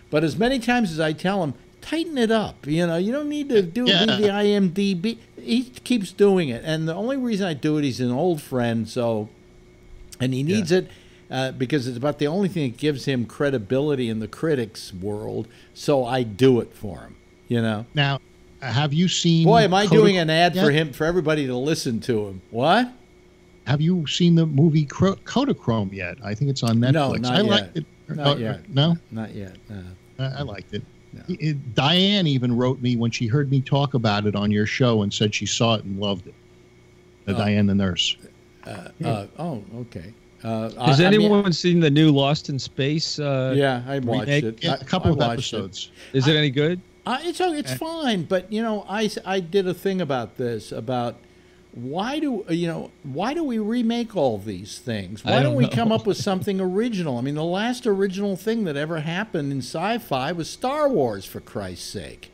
But as many times as I tell him, tighten it up. You don't need to do the IMDb. He keeps doing it, and the only reason I do it, he's an old friend, and he needs it because it's about the only thing that gives him credibility in the critics world. So I do it for him. Now, have you seen? Boy, am I doing an ad for him for everybody to listen to him? What? Have you seen the movie Kodachrome yet? I think it's on Netflix. No, not yet. Liked it. Not yet. No, not yet. I liked it. No. Diane even wrote me when she heard me talk about it on your show and said she saw it and loved it. Diane the nurse. Oh, okay. Has anyone seen the new Lost in Space? Yeah, I watched it. Yeah, a couple of episodes. Is it any good? It's fine, but I did a thing about this about why do we remake all these things? Why don't we come up with something original? I mean, the last original thing that ever happened in sci-fi was Star Wars, for Christ's sake.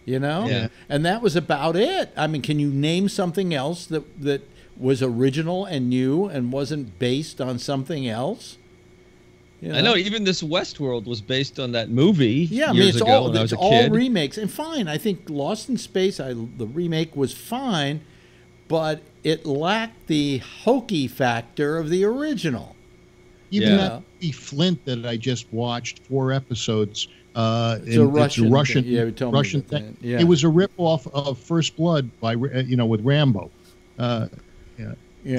Yeah. And that was about it. I mean, can you name something else that was original and new and wasn't based on something else? I know even this Westworld was based on that movie. Yeah, years it's ago all when I was a all kid. remakes, and fine. I think Lost in Space, the remake was fine, but it lacked the hokey factor of the original. Even that movie Flint that I just watched 4 episodes. It's a Russian thing. Yeah, you told Russian me thing. Yeah. It was a rip-off of First Blood by with Rambo. Yeah.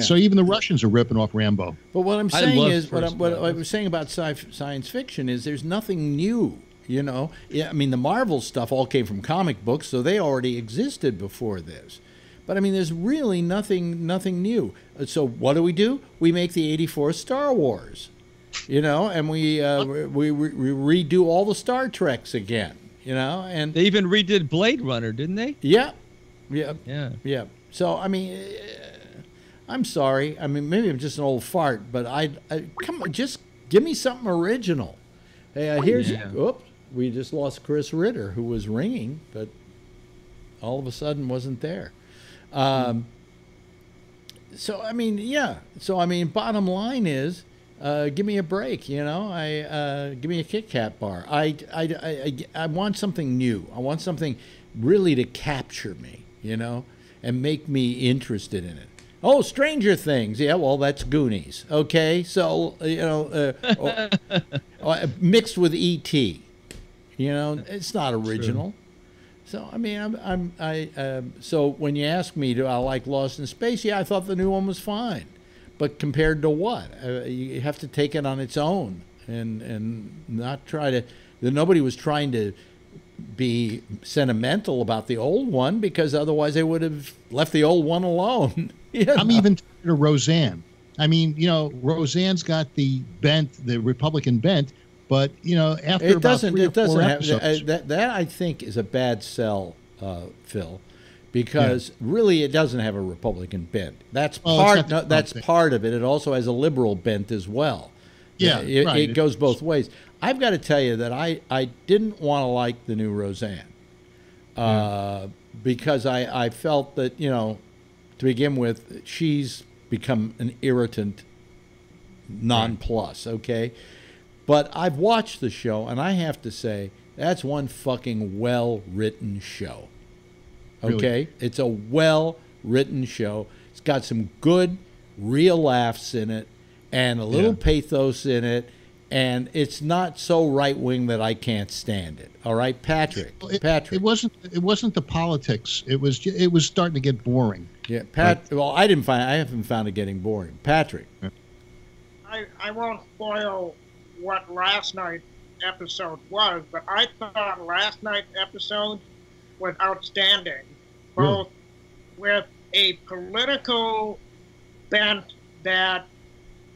So even the Russians are ripping off Rambo. But what I'm saying is, what I was saying about science fiction is there's nothing new. I mean, the Marvel stuff all came from comic books, so they already existed before this. But I mean, there's really nothing new. So what do? We make the '84 Star Wars, and we redo all the Star Treks again, and they even redid Blade Runner, didn't they? Yeah. So I mean, I'm sorry. I mean, maybe I'm just an old fart, but I come on, just give me something original. Hey, oops, we just lost Chris Ritter, who was ringing, but all of a sudden wasn't there. So I mean, bottom line is, give me a break. Give me a Kit Kat bar. I want something new. I want something really to capture me, and make me interested in it. Oh, Stranger Things. Yeah, well, that's Goonies. Okay, so mixed with E.T. It's not original. True. So I mean, so when you ask me, do I like Lost in Space? Yeah, I thought the new one was fine, but compared to what? You have to take it on its own and not try to. Nobody was trying to be sentimental about the old one because otherwise they would have left the old one alone. I'm even tired of Roseanne. I mean, Roseanne's got the Republican bent. But after it about doesn't. 3 or It doesn't 4 have episodes, that. I think is a bad sell, Phil, because really it doesn't have a Republican bent. That's part. That's part of it. It also has a liberal bent as well. Yeah, it goes both ways. I've got to tell you that I didn't want to like the new Roseanne because I felt that to begin with she's become an irritant non-plus. Okay. But I've watched the show, and I have to say, that's one fucking well-written show. Okay? Really? It's a well-written show. It's got some good, real laughs in it, and a little pathos in it, and it's not so right-wing that I can't stand it. All right, Patrick? It wasn't the politics. It was starting to get boring. Yeah, well, I haven't found it getting boring. Patrick? I won't spoil what last night's episode was, but I thought last night's episode was outstanding, both with a political bent that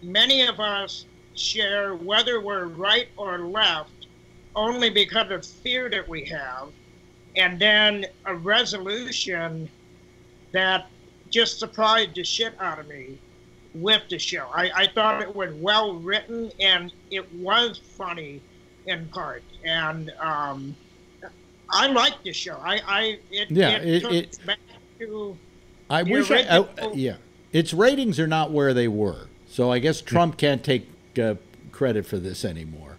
many of us share, whether we're right or left, only because of fear that we have, and then a resolution that just surprised the shit out of me with the show. I thought it was well written, and it was funny in parts, and I liked the show. It took back to I wish its ratings are not where they were, so I guess Trump can't take credit for this anymore.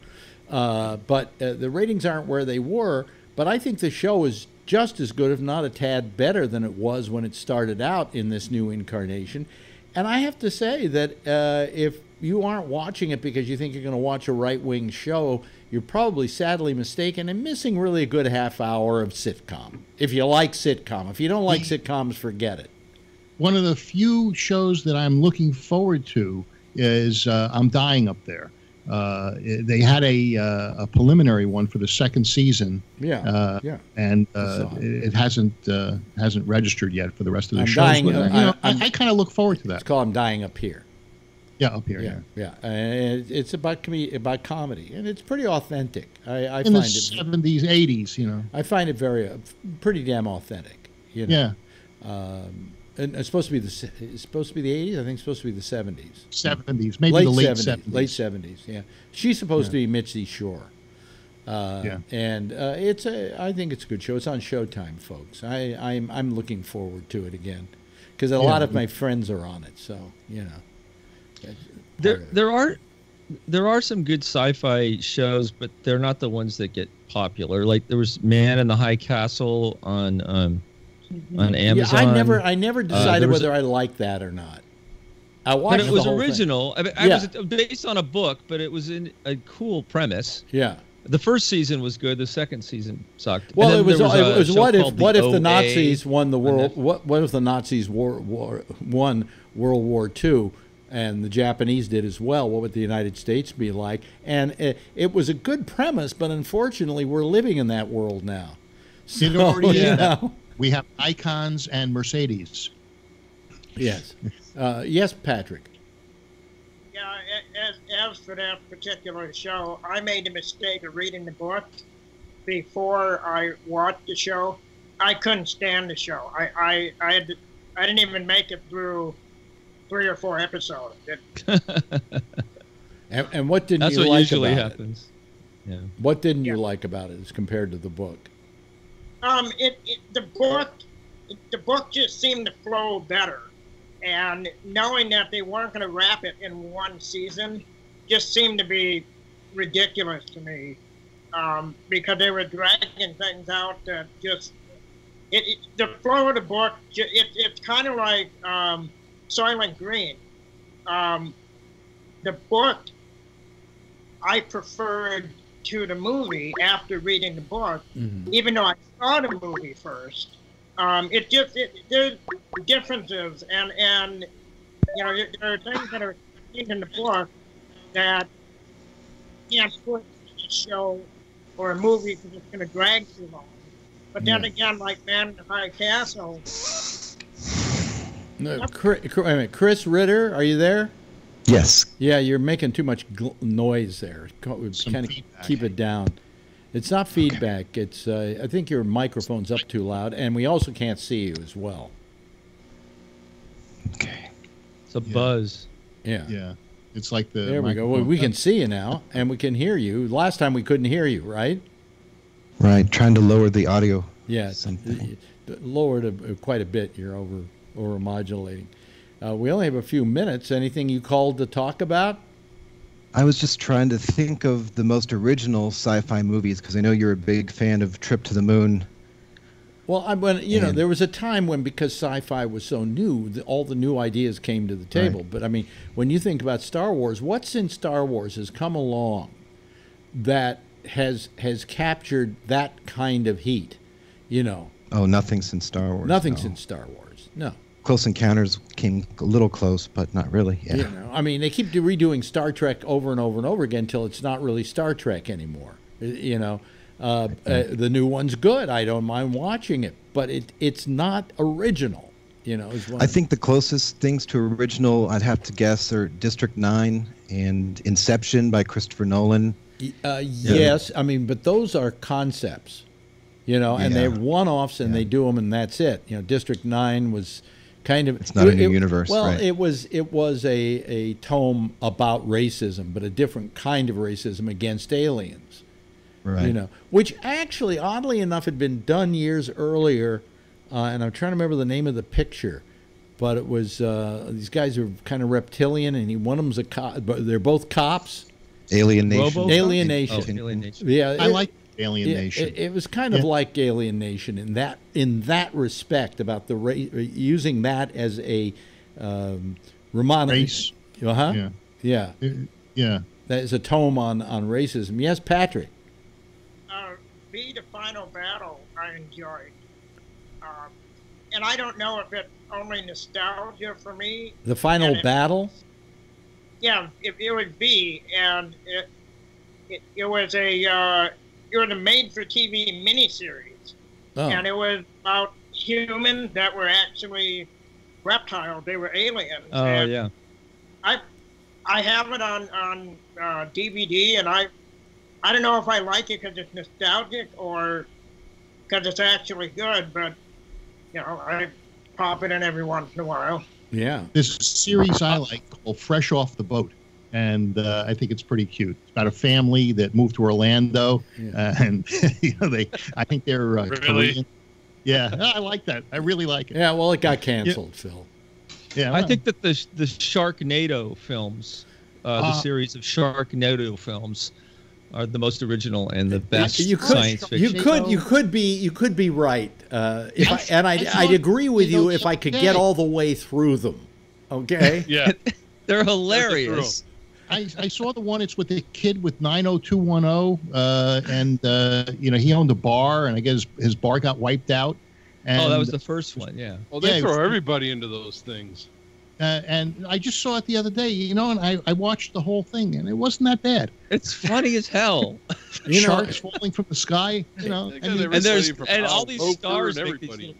But the ratings aren't where they were. But I think the show is just as good, if not a tad better, than it was when it started out in this new incarnation. And I have to say that if you aren't watching it because you think you're going to watch a right-wing show, you're probably sadly mistaken and missing really a good half hour of sitcom. If you like sitcom. If you don't like sitcoms, forget it. One of the few shows that I'm looking forward to is I'm Dying Up There. They had a preliminary one for the second season. And it hasn't registered yet for the rest of the shows. I kind of look forward to that. It's called I'm Dying Up Here. Yeah, up here. Yeah. It's about comedy, and it's pretty authentic. I in find the it 70s, 80s, you know. I find it pretty damn authentic. You know? Yeah. And it's supposed to be the 80s. I think it's supposed to be the 70s. 70s, maybe the late 70s. Late 70s. Yeah. She's supposed to be Mitzi Shore. And I think it's a good show. It's on Showtime, folks. I'm looking forward to it again because a lot of my friends are on it. So you know. There are some good sci-fi shows, but they're not the ones that get popular. Like there was Man in the High Castle on Amazon. Yeah, I never decided whether I liked that or not. I watched but it was original. It was based on a book, but it was in a cool premise. Yeah. The first season was good. The second season sucked. Well, it was what if the Nazis won the world? What if the Nazis won World War II, and the Japanese did as well? What would the United States be like? And it was a good premise, but unfortunately, we're living in that world now. So, you know. We have Icons and Mercedes. Yes. Yes, Patrick. Yeah, as for that particular show, I made the mistake of reading the book before I watched the show. I couldn't stand the show. I didn't even make it through 3 or 4 episodes. And what didn't That's you what like usually about happens. it? Yeah. What didn't you like about it as compared to the book? The book just seemed to flow better, and knowing that they weren't going to wrap it in one season just seemed to be ridiculous to me, because they were dragging things out that just the flow of the book. It's kind of like Soylent Green. The book I preferred to the movie after reading the book, even though I saw the movie first. There's differences, and you know, there are things that are in the book that you can't put in a show or a movie because it's going to drag too long. But then again, like Man in the High Castle. Chris Ritter, are you there? Yes. Yeah, you're making too much noise there. Kind of keep it down. It's not feedback. Okay. It's I think your microphone's up too loud, and we also can't see you as well. Okay. It's a buzz. Yeah. Yeah. It's like the. There we go. Well, we can see you now, and we can hear you. Last time we couldn't hear you, right? Right. Trying to lower the audio. Yes. Lowered quite a bit. You're over modulating. We only have a few minutes. Anything you called to talk about? I was just trying to think of the most original sci-fi movies because I know you're a big fan of Trip to the Moon. Well, there was a time when, because sci-fi was so new, all the new ideas came to the table. Right. But I mean, when you think about Star Wars, what's in Star Wars has come along that has captured that kind of heat, you know? Oh, nothing since Star Wars. Nothing since Star Wars. No. Close Encounters came a little close, but not really. Yeah. You know, I mean, they keep redoing Star Trek over and over and over again until it's not really Star Trek anymore. You know, the new one's good. I don't mind watching it, but it's not original. You know, is one. I think the closest things to original I'd have to guess are District 9 and Inception by Christopher Nolan. Yes, I mean, but those are concepts, you know, and they're one-offs, and they do them, and that's it. You know, District 9 was kind of, it's not a new universe. Well, right. it was a tome about racism, but a different kind of racism against aliens. Right. You know, which actually, oddly enough, had been done years earlier, and I'm trying to remember the name of the picture, but it was these guys are kind of reptilian, and one of them's a cop. But they're both cops. Alien Nation. Alien Nation. Oh, Alien Nation. Yeah, I like Alien Nation. It was kind of like Alien Nation in that respect, about the using that as a race. Yeah. Yeah. That is a tome on racism. Yes, Patrick. Be the Final Battle I enjoyed. And I don't know if it's only nostalgia for me. The Final Battle? Yeah, it would be. And it was a made-for-TV miniseries. Oh. And it was about humans that were actually reptiles. They were aliens. Oh, and yeah. I have it on DVD, and I don't know if I like it because it's nostalgic or because it's actually good, but, you know, I pop it in every once in a while. Yeah. There's a series I like called Fresh Off the Boat, and I think it's pretty cute. It's about a family that moved to Orlando, and you know, I think they're really? Korean. Yeah, I like that. I really like it. Yeah, well, it got canceled, Phil. Yeah, I think that the Sharknado films, the series of Sharknado films, are the most original and the best science fiction. You could be right. I'd agree with you if I could get all the way through them. Okay. Yeah, they're hilarious. I saw the one. It's with the kid with 90210, and you know, he owned a bar, and I guess his bar got wiped out. And, that was the first one. Yeah. Well, they throw everybody into those things. And I just saw it the other day, you know, and I watched the whole thing, and it wasn't that bad. It's funny as hell. Sharks falling from the sky, you know. And all these stars make these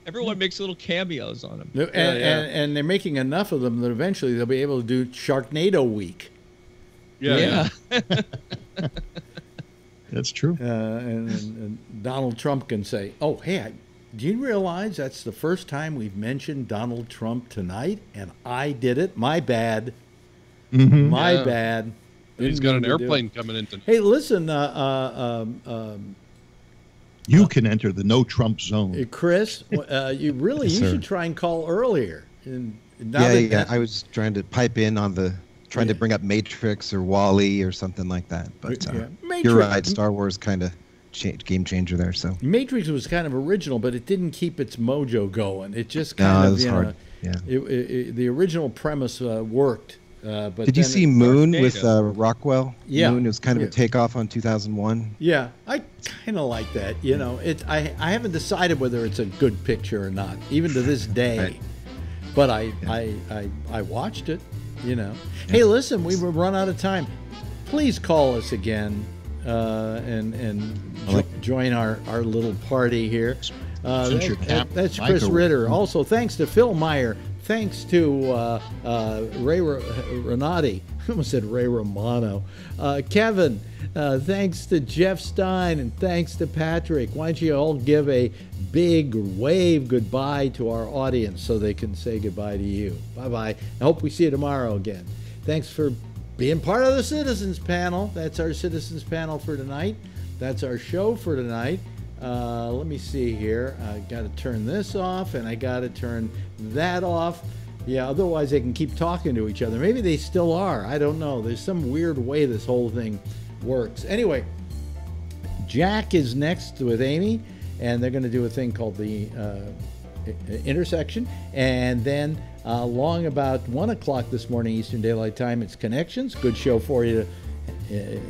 everyone makes little cameos on them. And they're making enough of them that eventually they'll be able to do Sharknado Week. Yeah. That's true. And Donald Trump can say, "Oh, hey, do you realize that's the first time we've mentioned Donald Trump tonight? And I did it. My bad. Mm-hmm. My bad." He's got an airplane coming in tonight. Hey, listen, you can enter the no Trump zone. Chris, you should try and call earlier. I was trying to pipe in on trying to bring up Matrix or Wall-E or something like that. But you're right, Star Wars kind of game changer there. So Matrix was kind of original, but it didn't keep its mojo going. It just kind of, hard. Yeah. The original premise worked. But did you see Moon with Rockwell? Yeah, Moon was kind of a takeoff on 2001. Yeah, I kind of like that. You know, I haven't decided whether it's a good picture or not, even to this day. Right. But I watched it. You know. Yeah. Hey, listen, we've run out of time. Please call us again and join our little party here. That's Chris Ritter. Also, thanks to Phil Meyer. Thanks to Ray Renati. I almost said Ray Romano. Kevin, thanks to Jeff Stein, and thanks to Patrick. Why don't you all give a big wave goodbye to our audience so they can say goodbye to you. Bye-bye. I hope we see you tomorrow again. Thanks for being part of the Citizens Panel. That's our Citizens Panel for tonight. That's our show for tonight. Let me see here. I got to turn this off, and I got to turn that off. Yeah, otherwise they can keep talking to each other. Maybe they still are. I don't know. There's some weird way this whole thing works. Anyway, Jack is next with Amy, and they're going to do a thing called the Intersection. And then along about 1 o'clock this morning, Eastern Daylight Time, it's Connections. Good show for you to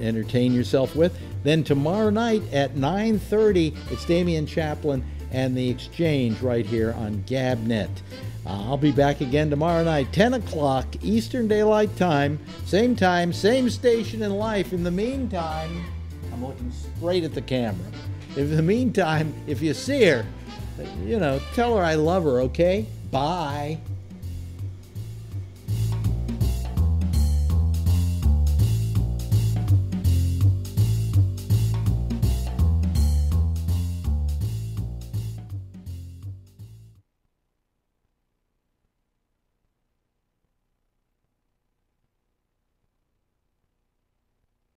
entertain yourself with. Then tomorrow night at 9:30, it's Damian Chaplin and The Exchange right here on GabNet. I'll be back again tomorrow night, 10 o'clock Eastern Daylight Time, same station in life. In the meantime, I'm looking straight at the camera. In the meantime, if you see her, you know, tell her I love her, okay? Bye.